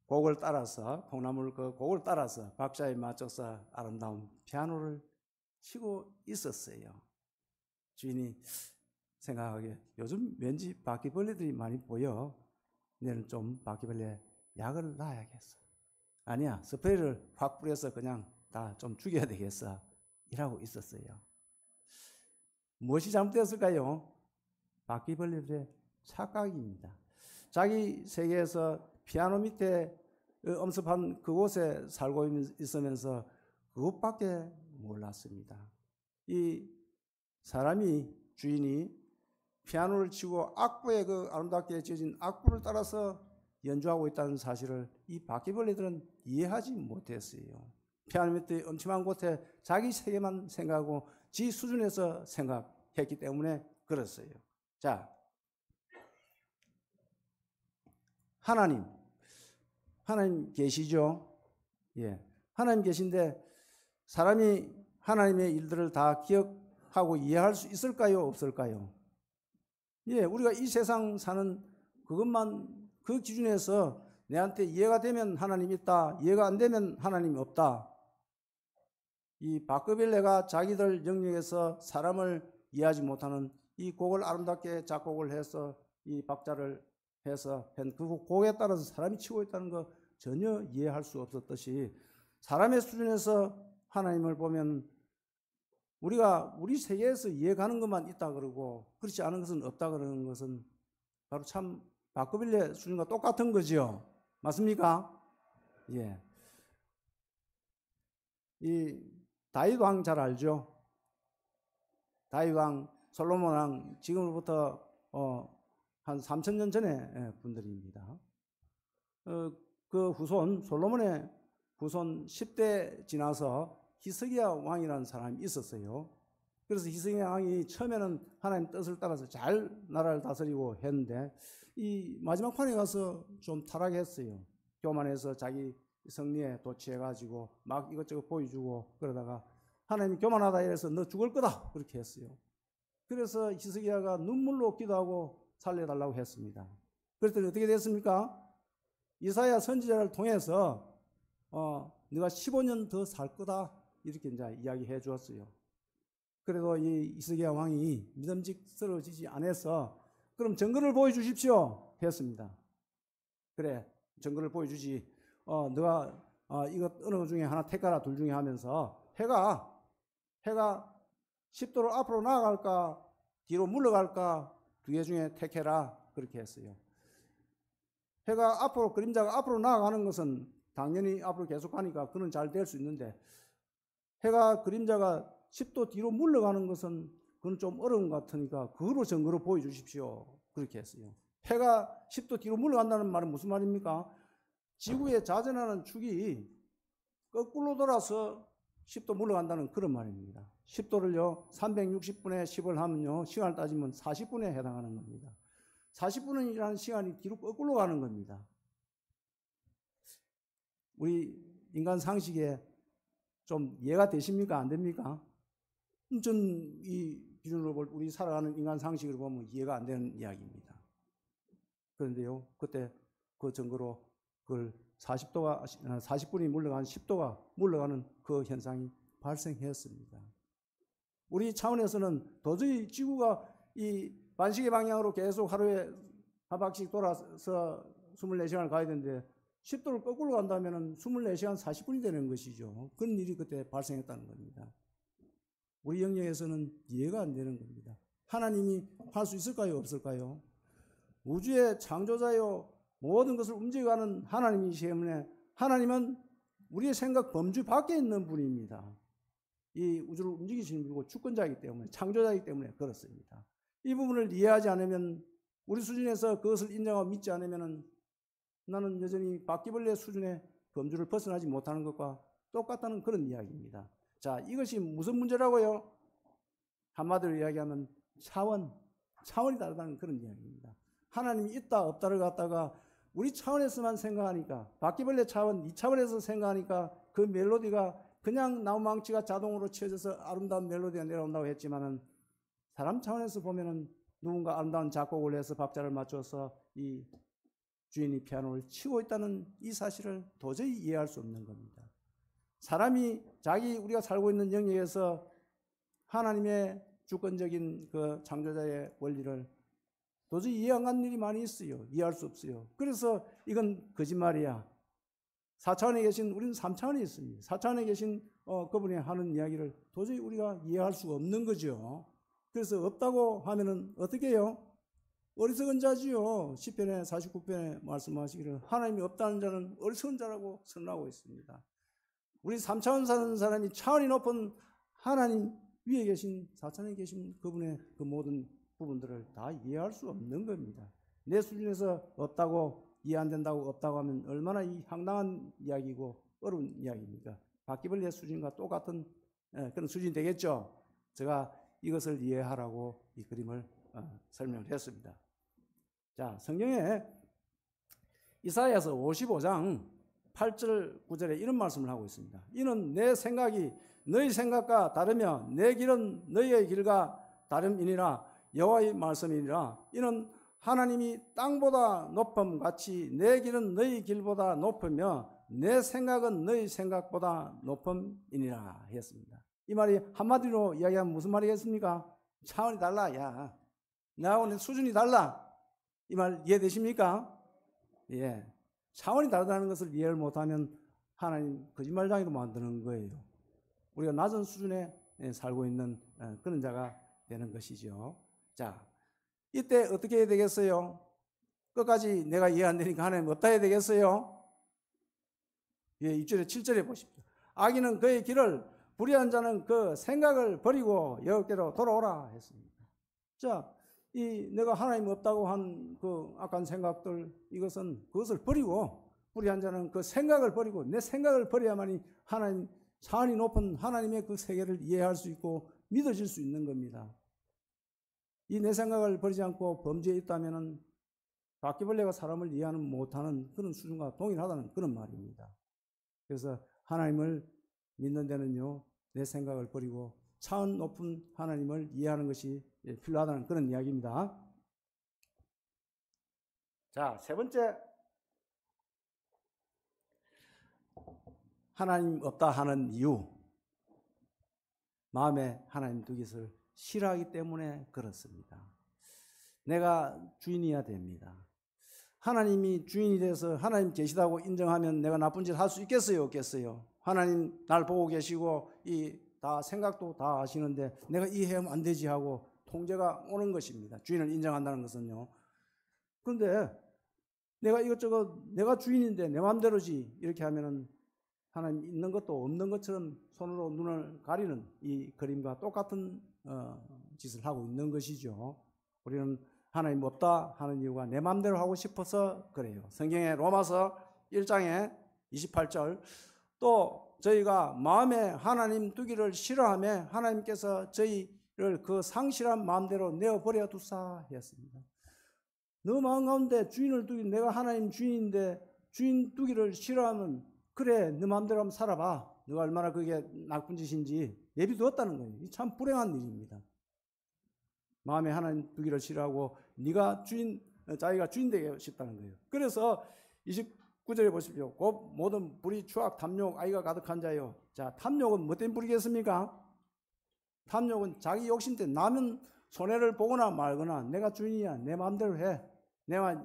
A: 곡을 따라서, 콩나물 그 곡을 따라서 박자에 맞춰서 아름다운 피아노를 치고 있었어요. 주인이 생각하기에 요즘 왠지 바퀴벌레들이 많이 보여. 내는 좀 바퀴벌레 약을 놔야겠어. 아니야, 스프레이를 확 뿌려서 그냥 다 좀 죽여야 되겠어. 이라고 있었어요. 무엇이 잘못되었을까요? 바퀴벌레들의 착각입니다. 자기 세계에서 피아노 밑에 엄습한 그곳에 살고 있으면서 그것밖에 몰랐습니다. 이 사람이, 주인이 피아노를 치고 악보에 그 아름답게 지어진 악보를 따라서 연주하고 있다는 사실을 이 바퀴벌레들은 이해하지 못했어요. 피아노 밑에 엄침한 곳에 자기 세계만 생각하고 지 수준에서 생각했기 때문에 그랬어요. 자, 하나님 계시죠? 예, 하나님 계신데 사람이 하나님의 일들을 다 기억하고 이해할 수 있을까요? 없을까요? 예, 우리가 이 세상 사는 그것만 그 기준에서 내한테 이해가 되면 하나님이 있다, 이해가 안 되면 하나님이 없다. 이 바크빌레가 자기들 영역에서 사람을 이해하지 못하는 이 곡을 아름답게 작곡을 해서 이 박자를 해서 그 곡에 따라서 사람이 치고 있다는 거 전혀 이해할 수 없었듯이 사람의 수준에서 하나님을 보면 우리가 우리 세계에서 이해가는 것만 있다 그러고 그렇지 않은 것은 없다 그러는 것은 바로 참 바크빌레 수준과 똑같은 거죠. 맞습니까? 예. 이 다윗 왕 잘 알죠? 다윗 왕, 솔로몬 왕 지금으로부터 한 3,000년 전의 분들입니다. 그 후손 솔로몬의 후손 10대 지나서 히스기야 왕이라는 사람이 있었어요. 그래서 히스기야 왕이 처음에는 하나님 뜻을 따라서 잘 나라를 다스리고 했는데 이 마지막 판에 가서 좀 타락했어요. 교만해서 자기 성리에 도취해가지고 막 이것저것 보여주고 그러다가 하나님이 교만하다 이래서 너 죽을 거다 그렇게 했어요. 그래서 히스기야가 눈물로 기도하고 살려달라고 했습니다. 그랬더니 어떻게 됐습니까? 이사야 선지자를 통해서 네가 15년 더 살 거다 이렇게 이제 이야기해 주었어요. 그래도 이 히스기야 왕이 믿음직스러워지지 않아서 그럼 증거를 보여주십시오 했습니다. 그래 증거를 보여주지. 네가 이것 어느 중에 하나 택하라 둘 중에 하면서 해가 10도로 앞으로 나아갈까 뒤로 물러갈까 두 개 중에 택해라 그렇게 했어요. 해가 앞으로 그림자가 앞으로 나아가는 것은 당연히 앞으로 계속 가니까 그는 잘 될 수 있는데 해가 그림자가 10도 뒤로 물러가는 것은 그건 좀 어려운 것 같으니까 그거로 증거로 보여주십시오 그렇게 했어요. 해가 10도 뒤로 물러간다는 말은 무슨 말입니까? 지구에 자전하는 축이 거꾸로 돌아서 10도 물러간다는 그런 말입니다. 10도를요 360분의 10을 하면요 시간을 따지면 40분에 해당하는 겁니다. 40분이라는 시간이 뒤로 거꾸로 가는 겁니다. 우리 인간 상식에 좀 이해가 되십니까? 안 됩니까? 전 이 기준으로 볼 우리 살아가는 인간 상식으로 보면 이해가 안 되는 이야기입니다. 그런데요 그때 그 증거로 그걸 40분이 물러가는 10도가 물러가는 그 현상이 발생했습니다. 우리 차원에서는 도저히 지구가 이 반시계 방향으로 계속 하루에 한 바퀴씩 돌아서 24시간을 가야 되는데 10도를 거꾸로 간다면 24시간 40분이 되는 것이죠. 그런 일이 그때 발생했다는 겁니다. 우리 영역에서는 이해가 안 되는 겁니다. 하나님이 할 수 있을까요? 없을까요? 우주의 창조자요 모든 것을 움직여가는 하나님이시기 때문에 하나님은 우리의 생각 범주 밖에 있는 분입니다. 이 우주를 움직이시는 분이고 주권자이기 때문에 창조자이기 때문에 그렇습니다. 이 부분을 이해하지 않으면 우리 수준에서 그것을 인정하고 믿지 않으면 나는 여전히 바퀴벌레 수준의 범주를 벗어나지 못하는 것과 똑같다는 그런 이야기입니다. 자, 이것이 무슨 문제라고요? 한마디로 이야기하면 차원이 다르다는 그런 이야기입니다. 하나님이 있다 없다를 갖다가 우리 차원에서만 생각하니까 바퀴벌레 차원, 이 차원에서 생각하니까 그 멜로디가 그냥 나무망치가 자동으로 치어져서 아름다운 멜로디가 내려온다고 했지만은 사람 차원에서 보면은 누군가 아름다운 작곡을 해서 박자를 맞춰서 이 주인이 피아노를 치고 있다는 이 사실을 도저히 이해할 수 없는 겁니다. 사람이 우리가 살고 있는 영역에서 하나님의 주권적인 그 창조자의 원리를 도저히 이해 안 가는 일이 많이 있어요. 이해할 수 없어요. 그래서 이건 거짓말이야. 4차원에 계신 우리는 3차원에 있습니다. 4차원에 계신 그분이 하는 이야기를 도저히 우리가 이해할 수가 없는 거죠. 그래서 없다고 하면은 어떻게 해요? 어리석은 자지요. 시편의 49편에 말씀하시기를 하나님이 없다는 자는 어리석은 자라고 선언하고 있습니다. 우리 3차원 사는 사람이 차원이 높은 하나님 위에 계신 4차원에 계신 그분의 그 모든 부분들을 다 이해할 수 없는 겁니다. 내 수준에서 없다고 이해 안 된다고 없다고 하면 얼마나 이 황당한 이야기고 어려운 이야기입니까? 바퀴벌레 수준과 똑같은 그런 수준이 되겠죠. 제가 이것을 이해하라고 이 그림을 설명을 했습니다. 자, 성경에 이사야서 55장 8절 9절에 이런 말씀을 하고 있습니다. 이는 내 생각이 너희 생각과 다르며 내 길은 너희의 길과 다름이니라. 여호와의 말씀이니라. 이는 하나님이 땅보다 높음 같이 내 길은 너희 길보다 높으며 내 생각은 너희 생각보다 높음이니라 했습니다. 이 말이 한마디로 이야기하면 무슨 말이겠습니까? 차원이 달라. 야, 나하고는 수준이 달라. 이 말 이해되십니까? 예. 차원이 다르다는 것을 이해를 못하면 하나님 거짓말장애로 만드는 거예요. 우리가 낮은 수준에 살고 있는 그런 자가 되는 것이죠. 자, 이때 어떻게 해야 되겠어요? 끝까지 내가 이해 안 되니까 하나님 어디다 해야 되겠어요? 예, 6절에 7절에 보십시오. 악인은 그의 길을, 불의한 자는 그 생각을 버리고 여호와께로 돌아오라 했습니다. 자, 이 내가 하나님 없다고 한 그 악한 생각들, 이것은 그것을 버리고, 불의한 자는 그 생각을 버리고 내 생각을 버려야만이 하나님, 차원이 높은 하나님의 그 세계를 이해할 수 있고 믿어질 수 있는 겁니다. 이 내 생각을 버리지 않고 범죄에 있다면은 바퀴벌레가 사람을 이해하는 못하는 그런 수준과 동일하다는 그런 말입니다. 그래서 하나님을 믿는 데는요, 내 생각을 버리고 차원 높은 하나님을 이해하는 것이 필요하다는 그런 이야기입니다. 자, 세 번째, 하나님 없다 하는 이유. 마음에 하나님 두기를 싫어하기 때문에 그렇습니다. 내가 주인이어야 됩니다. 하나님이 주인이 돼서 하나님 계시다고 인정하면 내가 나쁜 짓 할 수 있겠어요, 없겠어요? 하나님 날 보고 계시고 다 생각도 다 아시는데 내가 이해하면 안 되지 하고 통제가 오는 것입니다. 주인을 인정한다는 것은요. 그런데 내가 이것저것 내가 주인인데 내 마음대로지 이렇게 하면은 하나님 있는 것도 없는 것처럼 손으로 눈을 가리는 이 그림과 똑같은 짓을 하고 있는 것이죠. 우리는 하나님 없다 하는 이유가 내 마음대로 하고 싶어서 그래요. 성경의 로마서 1장에 28절, 또 저희가 마음에 하나님 두기를 싫어하며 하나님께서 저희를 그 상실한 마음대로 내어버려 두사 했습니다. 너 마음 가운데 주인을 두기, 내가 하나님 주인인데 주인 두기를 싫어하면 그래, 네 마음대로 한번 살아봐. 너가 얼마나 그게 나쁜 짓인지 예비두었다는 거예요. 참 불행한 일입니다. 마음에 하나님 두기를 싫어하고 네가 주인, 자기가 주인 되고 싶다는 거예요. 그래서 29절에 보십시오. 곧 모든 불의, 추악, 탐욕, 악의가 가득한 자요. 자, 탐욕은 뭐 때문에 부리겠습니까? 탐욕은 자기 욕심 때문에 남은 손해를 보거나 말거나 내가 주인이야, 내 마음대로 해. 내가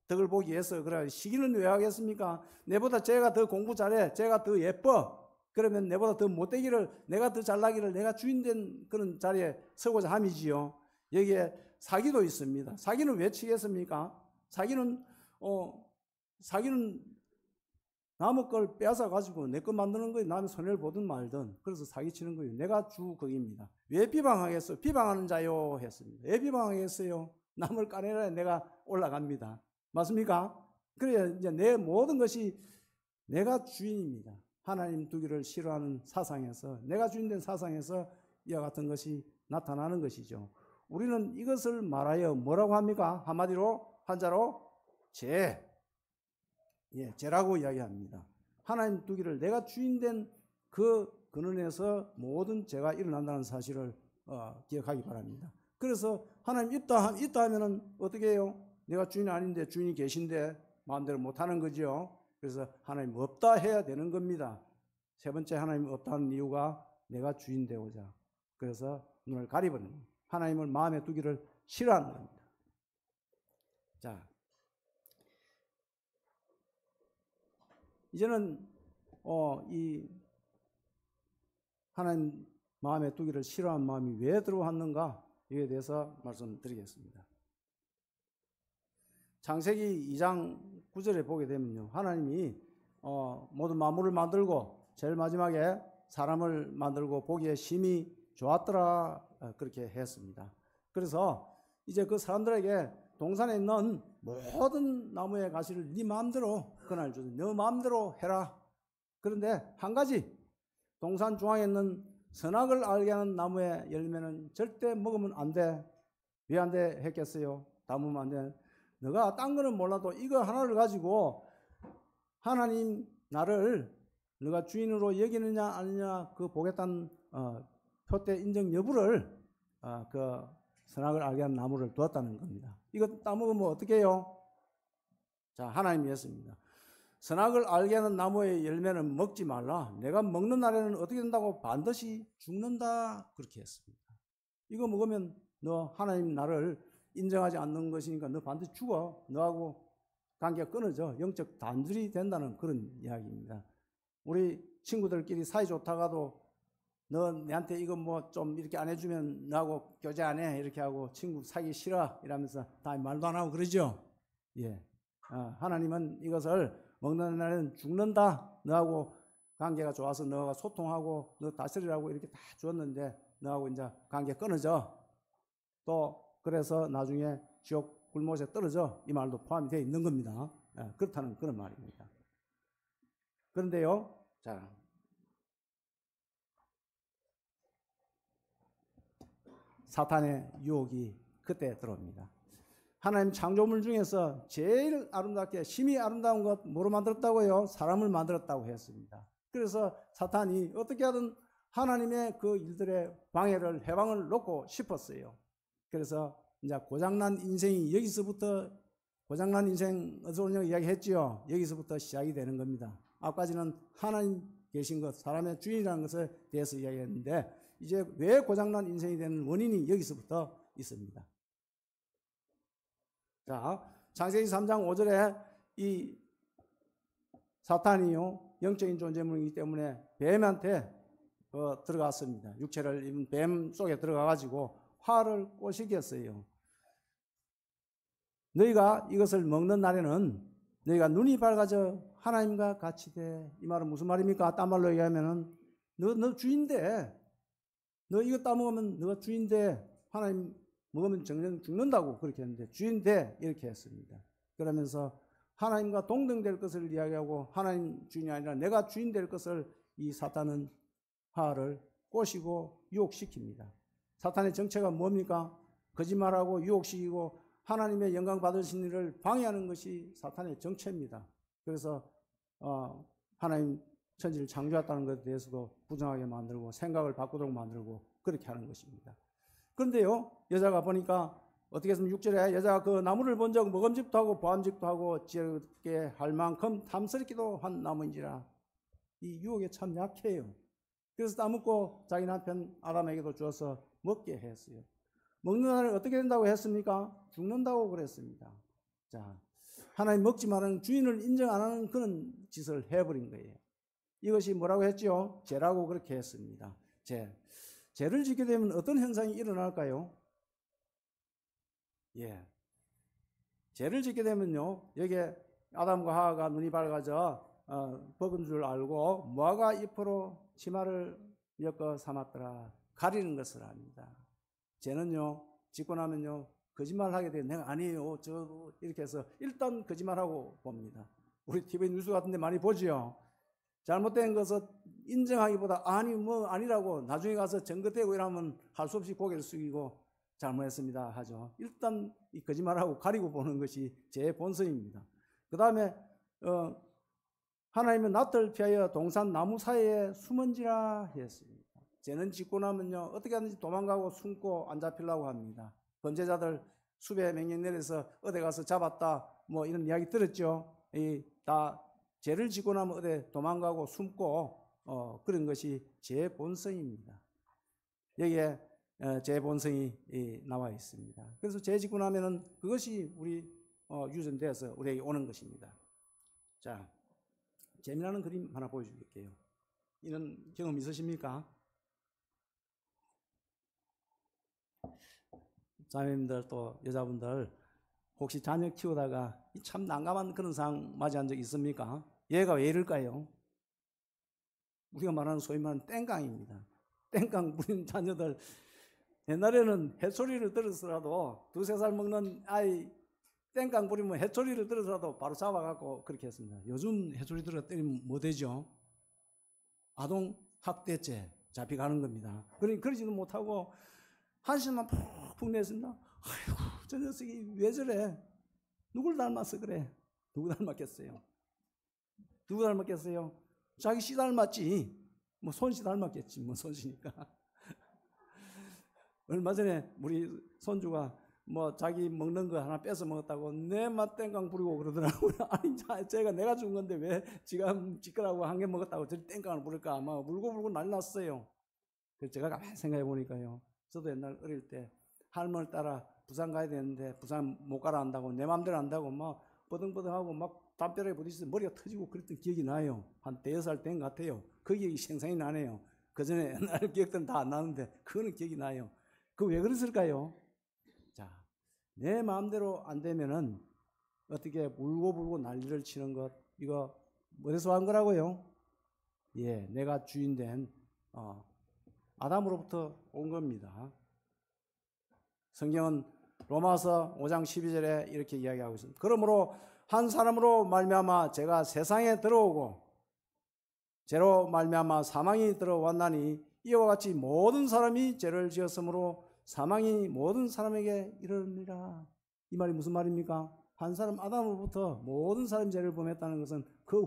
A: 덕을 보기 위해서 그래. 시기는 왜 하겠습니까? 내보다 쟤가 더 공부 잘해, 쟤가 더 예뻐. 그러면 내보다 더 못되기를, 내가 더 잘나기를 내가 주인된 그런 자리에 서고자 함이지요. 여기에 사기도 있습니다. 사기는 왜 치겠습니까? 사기는 남의 걸 빼앗아 가지고 내 거 만드는 거예요. 남의 손해를 보든 말든. 그래서 사기 치는 거예요. 내가 주 거기입니다. 왜 비방하겠어요? 비방하는 자요 했습니다. 왜 비방하겠어요? 남을 까내려 내가 올라갑니다. 맞습니까? 그래야 이제 내 모든 것이 내가 주인입니다. 하나님 두기를 싫어하는 사상에서, 내가 주인된 사상에서 이와 같은 것이 나타나는 것이죠. 우리는 이것을 말하여 뭐라고 합니까? 한마디로, 한자로 죄. 예, 죄라고 이야기합니다. 하나님 두기를, 내가 주인된 그 근원에서 모든 죄가 일어난다는 사실을 기억하기 바랍니다. 그래서 하나님 있다 하면은 어떻게 해요? 내가 주인 아닌데 주인이 계신데 마음대로 못하는 거죠. 그래서 하나님 없다 해야 되는 겁니다. 세 번째, 하나님 없다는 이유가 내가 주인 되고자, 그래서 눈을 가리버리는, 하나님을 마음에 두기를 싫어하는 겁니다. 자, 이제는 이 하나님 마음에 두기를 싫어하는 마음이 왜 들어왔는가, 이에 대해서 말씀드리겠습니다. 창세기 2장 9절에 보게 되면요, 하나님이 모든 만물을 만들고 제일 마지막에 사람을 만들고 보기에 심히 좋았더라, 그렇게 했습니다. 그래서 이제 그 사람들에게 동산에 있는 모든 나무의 가시를 네 마음대로 그날 주서 너 마음대로 해라. 그런데 한 가지, 동산 중앙에 있는 선악을 알게 하는 나무의 열매는 절대 먹으면 안 돼. 왜 안 돼 했겠어요? 다 먹으면 안 돼. 너가 딴 거는 몰라도 이거 하나를 가지고 하나님 나를 너가 주인으로 여기느냐 아니냐 그 보겠다는 표대 인정 여부를 그 선악을 알게 하는 나무를 두었다는 겁니다. 이거 따먹으면 어떻게 해요? 자, 하나님이 했습니다. 선악을 알게 하는 나무의 열매는 먹지 말라. 내가 먹는 날에는 어떻게 된다고? 반드시 죽는다. 그렇게 했습니다. 이거 먹으면 너 하나님 나를 인정하지 않는 것이니까 너 반드시 죽어. 너하고 관계가 끊어져. 영적 단절이 된다는 그런 이야기입니다. 우리 친구들끼리 사이 좋다가도 너 내한테 이거 뭐 좀 이렇게 안 해주면 너하고 교제 안 해. 이렇게 하고 친구 사기 싫어. 이러면서 다 말도 안 하고 그러죠. 예. 하나님은 이것을 먹는 날에는 죽는다. 너하고 관계가 좋아서 너가 소통하고 너 다스리라고 이렇게 다 주었는데 너하고 이제 관계 끊어져. 또 그래서 나중에 지옥 굴못에 떨어져. 이 말도 포함이 되어 있는 겁니다. 그렇다는 그런 말입니다. 그런데요. 자, 사탄의 유혹이 그때 들어옵니다. 하나님 창조물 중에서 제일 아름답게 심히 아름다운 것 뭐로 만들었다고요? 사람을 만들었다고 했습니다. 그래서 사탄이 어떻게 하든 하나님의 그 일들의 방해를 해방을 놓고 싶었어요. 그래서 이제 고장난 인생이 여기서부터 고장난 인생 어디서 오냐고 이야기했지요. 여기서부터 시작이 되는 겁니다. 아까지는 하나님 계신 것, 사람의 주인이라는 것에 대해서 이야기했는데 이제 왜 고장난 인생이 되는 원인이 여기서부터 있습니다. 자, 창세기 3장 5절에 이 사탄이요 영적인 존재물이기 때문에 뱀한테 들어갔습니다. 육체를 입은 뱀 속에 들어가가지고 화를 꼬시겠어요. 너희가 이것을 먹는 날에는 너희가 눈이 밝아져 하나님과 같이 돼. 이 말은 무슨 말입니까? 딴 말로 얘기하면은 너 주인데 너 이거 따먹으면 너가 주인데 하나님 먹으면 정녕 죽는다고 그렇게 했는데 주인돼 이렇게 했습니다. 그러면서 하나님과 동등될 것을 이야기하고 하나님 주인이 아니라 내가 주인 될 것을 이 사탄은 화를 꼬시고 유혹시킵니다. 사탄의 정체가 뭡니까? 거짓말하고 유혹시키고 하나님의 영광 받으신 일을 방해하는 것이 사탄의 정체입니다. 그래서 하나님 천지를 창조했다는 것에 대해서도 부정하게 만들고 생각을 바꾸도록 만들고 그렇게 하는 것입니다. 그런데요, 여자가 보니까 어떻게 했으면 6절에 여자가 그 나무를 본 적 먹음직도 하고 보암직도 하고 지혜롭게 할 만큼 탐스럽기도 한 나무인지라. 이 유혹에 참 약해요. 그래서 따먹고 자기 남편 아담에게도 주어서 먹게 했어요. 먹는 날에 어떻게 된다고 했습니까? 죽는다고 그랬습니다. 자, 하나님 먹지 말라는 주인을 인정 안 하는 그런 짓을 해버린 거예요. 이것이 뭐라고 했죠? 죄라고 그렇게 했습니다. 죄를 짓게 되면 어떤 현상이 일어날까요? 예. 죄를 짓게 되면요, 여기에 아담과 하와가 눈이 밝아져 먹은 줄 알고 무화과 잎으로 치마를 엮어 삼았더라. 가리는 것을 합니다. 죄는요, 짓고 나면요, 거짓말하게 돼. 내가 아니에요. 저 이렇게 해서 일단 거짓말하고 봅니다. 우리 TV 뉴스 같은 데 많이 보지요. 잘못된 것을 인정하기보다 아니 뭐 아니라고 나중에 가서 증거되고 이러면 할 수 없이 고개를 숙이고 잘못했습니다 하죠. 일단 이 거짓말하고 가리고 보는 것이 제 본성입니다. 그 다음에 하나님은 낫을 피하여 동산 나무 사이에 숨은지라 했습니다. 죄는 짓고 나면요 어떻게 하든지 도망가고 숨고 안 잡히려고 합니다. 범죄자들 수배 명령 내려서 어디 가서 잡았다 뭐 이런 이야기 들었죠. 다 죄를 짓고 나면 어디 도망가고 숨고 그런 것이 제 본성입니다. 여기에 제 본성이 나와 있습니다. 그래서 죄 짓고 나면은 그것이 우리 유전돼서 우리에게 오는 것입니다. 자, 재미나는 그림 하나 보여드릴게요. 이런 경험 있으십니까? 자매님들 또 여자분들 혹시 자녀 키우다가 참 난감한 그런 상황 맞이한 적 있습니까? 얘가 왜 이럴까요? 우리가 말하는 소위 말하는 땡깡입니다. 땡깡 부린 자녀들 옛날에는 해초리를 들어서라도 2-3살 먹는 아이 땡깡 부리면 해초리를 들어서라도 바로 잡아갖고 그렇게 했습니다. 요즘 해초리 들어 때리면 뭐 되죠? 아동 학대죄 잡혀가는 겁니다. 그러지는 못하고 한숨만 푹푹 냈습니다. 아이고 저 녀석이 왜 저래? 누굴 닮아서 그래? 누구 닮았겠어요? 누구 닮았겠어요? 자기 씨 닮았지. 뭐 손씨 닮았겠지. 뭐 손씨니까. 얼마 전에 우리 손주가 뭐 자기 먹는 거 하나 뺏어 먹었다고 내만 땡깡 부리고 그러더라고요. 아니 제가 내가 준 건데 왜 지가 지끄라고 한 개 먹었다고 저 땡깡을 부릴까 막 울고 난리 났어요. 그래서 제가 가만히 생각해 보니까요. 저도 옛날 어릴 때 할머니 따라 부산 가야 되는데 부산 못 가라 한다고 내 맘대로 한다고 막 버등버등하고 막 담벼락에 부딪혀서 머리가 터지고 그랬던 기억이 나요. 한 5살 된 것 같아요. 그 기억이 생생히 나네요. 그 전에 옛날 기억들은 다 안 나는데 그거는 기억이 나요. 그 왜 그랬을까요? 자, 내 마음대로 안 되면은 어떻게 울고불고 난리를 치는 것, 이거 어디서 한 거라고요? 예, 내가 주인된 아담으로부터 온 겁니다. 성경은 로마서 5장 12절에 이렇게 이야기하고 있습니다. 그러므로 한 사람으로 말미암아 죄가 세상에 들어오고 죄로 말미암아 사망이 들어왔나니 이와 같이 모든 사람이 죄를 지었으므로 사망이 모든 사람에게 이르느니라. 이 말이 무슨 말입니까? 한 사람 아담으로부터 모든 사람이 죄를 범했다는 것은 그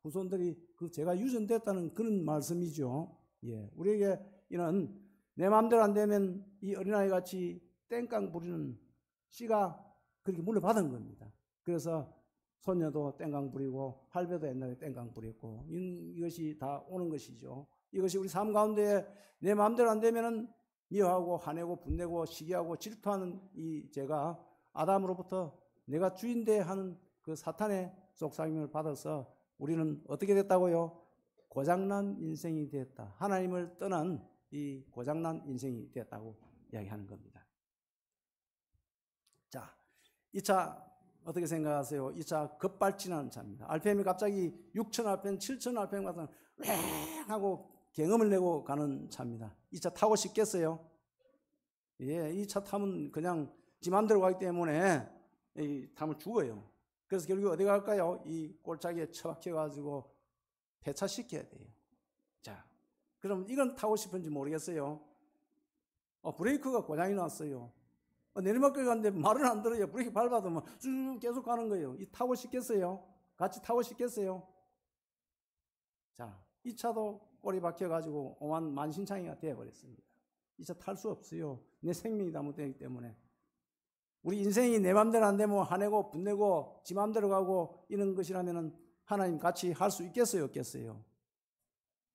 A: 후손들이 그 죄가 유전됐다는 그런 말씀이죠. 예, 우리에게 이는 내 마음대로 안 되면 이 어린아이 같이 땡깡 부리는 씨가 그렇게 물려받은 겁니다. 그래서 손녀도 땡깡 부리고 할배도 옛날에 땡깡 부렸고 이것이 다 오는 것이죠. 이것이 우리 삶 가운데 내 마음대로 안 되면은 미워하고 화내고 분내고 시기하고 질투하는 이 죄가 아담으로부터 내가 주인돼 하는 그 사탄의 속삭임을 받아서 우리는 어떻게 됐다고요? 고장난 인생이 되었다. 하나님을 떠난 이 고장난 인생이 되었다고 이야기하는 겁니다. 자, 2차 어떻게 생각하세요? 2차 급발진하는 차입니다. RPM이 갑자기 6,000 RPM, 7,000 RPM 같은 왱 하고 경음을 내고 가는 차입니다. 이 차 타고 싶겠어요? 예, 이 차 타면 그냥 지 맘대로 가기 때문에 타면 죽어요. 그래서 결국 어디 갈까요? 이 골짜기에 처박혀가지고 폐차시켜야 돼요. 자, 그럼 이건 타고 싶은지 모르겠어요. 브레이크가 고장이 났어요. 내리막길 갔는데 말을 안 들어요. 브레이크 밟아도 뭐 쭉 계속 가는 거예요. 이 타고 싶겠어요? 같이 타고 싶겠어요? 자, 이 차도 꼬리 박혀가지고 오만 만신창이가 되어버렸습니다. 이 차 탈 수 없어요. 내 생명이 잘못되기 때문에. 우리 인생이 내 맘대로 안 되면 화내고 분내고 지 맘대로 가고 이런 것이라면 하나님 같이 할 수 있겠어요? 없겠어요?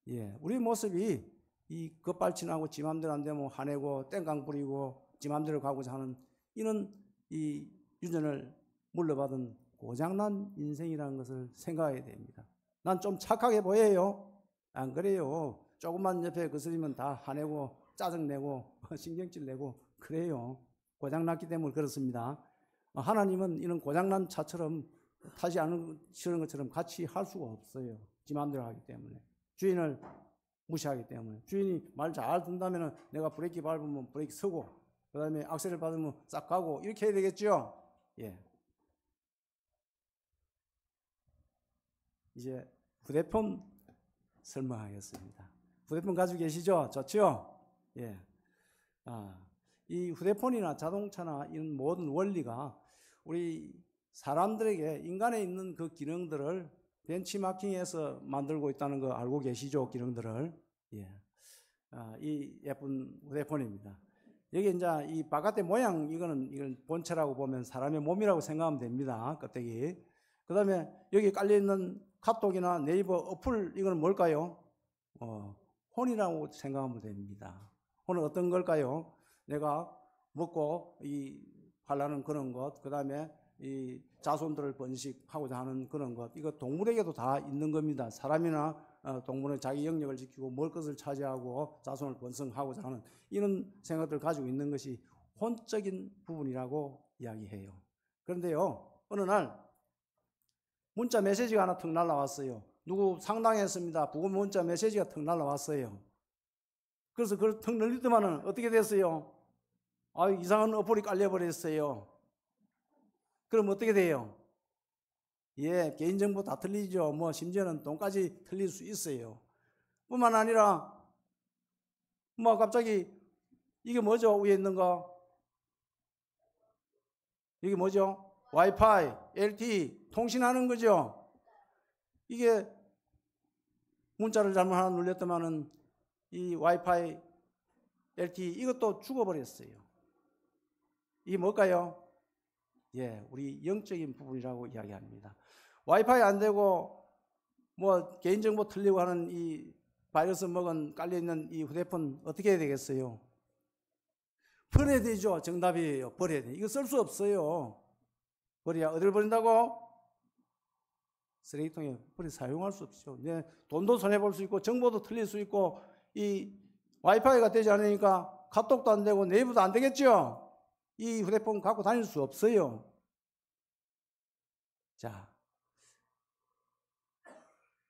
A: 예, 우리 모습이 이 급발진하고 지 맘대로 안 되면 화내고 땡깡 부리고 지 맘대로 가고자 하는 이런 이 유전을 물려받은 고장난 인생이라는 것을 생각해야 됩니다. 난 좀 착하게 보여요. 안 그래요. 조금만 옆에 거슬리면 다 화내고 짜증내고 신경질 내고 그래요. 고장났기 때문에 그렇습니다. 하나님은 이런 고장난 차처럼 타지 않으시는 것처럼 같이 할 수가 없어요. 지 마음대로 하기 때문에. 주인을 무시하기 때문에. 주인이 말 잘 듣는다면 내가 브레이크 밟으면 브레이크 서고 그 다음에 악셀을 받으면 싹 가고 이렇게 해야 되겠죠. 예. 이제 휴대폰 설명하겠습니다. 휴대폰 가지고 계시죠? 좋죠? 예. 이 휴대폰이나 자동차나 이런 모든 원리가 우리 사람들에게 인간에 있는 그 기능들을 벤치마킹해서 만들고 있다는 거 알고 계시죠? 기능들을. 예. 이 예쁜 휴대폰입니다. 여기 이제 이 바깥의 모양 이건 본체라고 보면 사람의 몸이라고 생각하면 됩니다. 껍데기. 그 다음에 여기 깔려있는 카톡이나 네이버 어플 이건 뭘까요? 혼이라고 생각하면 됩니다. 혼은 어떤 걸까요? 내가 먹고 하려는 그런 것, 그 다음에 이 자손들을 번식하고자 하는 그런 것, 이거 동물에게도 다 있는 겁니다. 사람이나 동물은 자기 영역을 지키고 먹을 것을 차지하고 자손을 번성하고자 하는 이런 생각들을 가지고 있는 것이 혼적인 부분이라고 이야기해요. 그런데요, 어느 날 문자 메시지가 하나 턱 날라왔어요. 누구 상당했습니다. 부고 문자 메시지가 턱 날라왔어요. 그래서 그걸 턱 날리더만은 어떻게 됐어요? 이상한 어플이 깔려버렸어요. 그럼 어떻게 돼요? 예, 개인정보 다 틀리죠. 뭐 심지어는 돈까지 틀릴 수 있어요. 뿐만 아니라 뭐 갑자기 이게 뭐죠? 위에 있는 거 이게 뭐죠? 와이파이, LTE 통신하는 거죠. 이게 문자를 잘못 하나 눌렸더만은 이 와이파이, LTE 이것도 죽어버렸어요. 이게 뭘까요? 예, 우리 영적인 부분이라고 이야기합니다. 와이파이 안 되고 뭐 개인정보 틀리고 하는 이 바이러스 먹은 깔려있는 이 휴대폰 어떻게 해야 되겠어요? 버려야 되죠. 정답이에요. 버려야 돼. 이거 쓸 수 없어요. 버려야 어디를 버린다고? 쓰레기통에 버려 사용할 수 없죠. 네, 돈도 손해볼 수 있고 정보도 틀릴 수 있고 이 와이파이가 되지 않으니까 카톡도 안 되고 네이버도 안 되겠죠. 이 휴대폰 갖고 다닐 수 없어요. 자,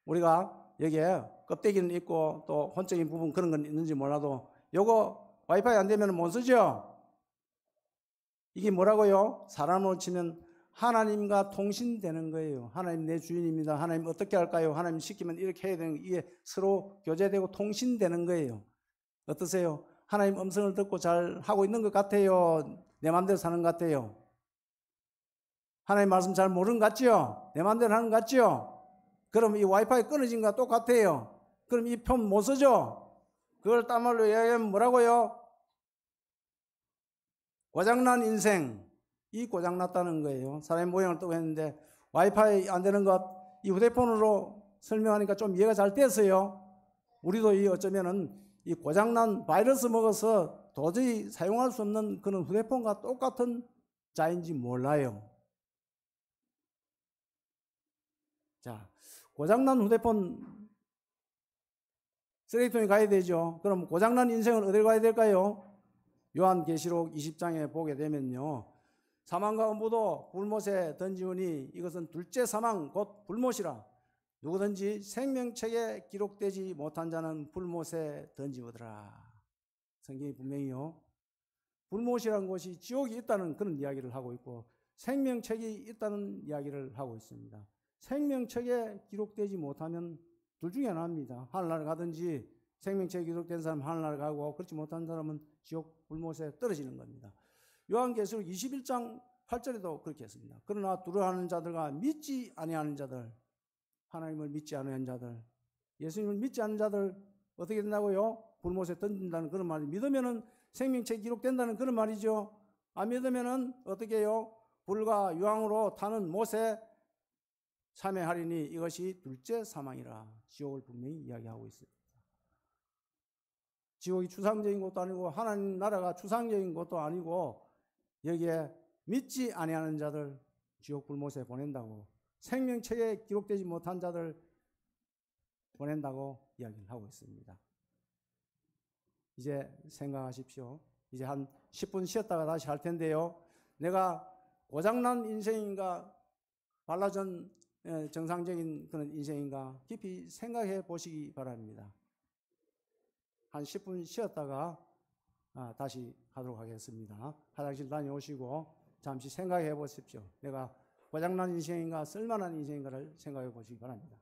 A: 우리가 여기에 껍데기는 있고 또 혼적인 부분 그런 건 있는지 몰라도 요거 와이파이 안 되면 못 쓰죠? 이게 뭐라고요? 사람으로 치면 하나님과 통신되는 거예요. 하나님 내 주인입니다. 하나님 어떻게 할까요? 하나님 시키면 이렇게 해야 되는 게 이게 서로 교제되고 통신되는 거예요. 어떠세요? 하나님 음성을 듣고 잘 하고 있는 것 같아요? 내 마음대로 사는 것 같아요? 하나님 말씀 잘 모르는 것 같죠? 내 마음대로 하는 것 같죠? 그럼 이 와이파이 끊어진 거 똑같아요. 그럼 이 폰 못 쓰죠? 그걸 딴 말로 이야기하면 뭐라고요? 고장난 인생. 이 고장났다는 거예요. 사람의 모양을 뜨고 했는데 와이파이 안 되는 것 이 휴대폰으로 설명하니까 좀 이해가 잘 됐어요. 우리도 이 어쩌면은 이 고장난 바이러스 먹어서 도저히 사용할 수 없는 그런 휴대폰과 똑같은 자인지 몰라요. 자, 고장난 휴대폰 쓰레기통에 가야 되죠. 그럼 고장난 인생은 어디로 가야 될까요? 요한계시록 20장에 보게 되면요. 사망과 음부도 불못에 던지우니 이것은 둘째 사망 곧 불못이라. 누구든지 생명책에 기록되지 못한 자는 불못에 던지우더라. 성경이 분명히요. 불못이라는 곳이 지옥이 있다는 그런 이야기를 하고 있고 생명책이 있다는 이야기를 하고 있습니다. 생명책에 기록되지 못하면 둘 중에 하나입니다. 하늘나라 가든지 생명책에 기록된 사람은 하늘나라 가고 그렇지 못한 사람은 지옥 불못에 떨어지는 겁니다. 요한계시록 21장 8절에도 그렇게 했습니다. 그러나 두려워하는 자들과 믿지 아니하는 자들, 하나님을 믿지 않는 자들, 예수님을 믿지 않는 자들 어떻게 된다고요? 불못에 던진다는 그런 말이 믿으면은 생명책에 기록된다는 그런 말이죠. 안 믿으면은 어떻게 해요? 불과 유황으로 타는 못에 참여하리니 이것이 둘째 사망이라. 지옥을 분명히 이야기하고 있습니다. 지옥이 추상적인 것도 아니고 하나님 나라가 추상적인 것도 아니고 여기에 믿지 아니하는 자들 지옥 불못에 보낸다고 생명책에 기록되지 못한 자들 보낸다고 이야기를 하고 있습니다. 이제 생각하십시오. 이제 한 10분 쉬었다가 다시 할 텐데요. 내가 고장난 인생인가 발라전 정상적인 그런 인생인가 깊이 생각해 보시기 바랍니다. 한 10분 쉬었다가 다시 하도록 하겠습니다. 화장실 다녀오시고 잠시 생각해 보십시오. 내가 고장난 인생인가 쓸만한 인생인가를 생각해 보시기 바랍니다.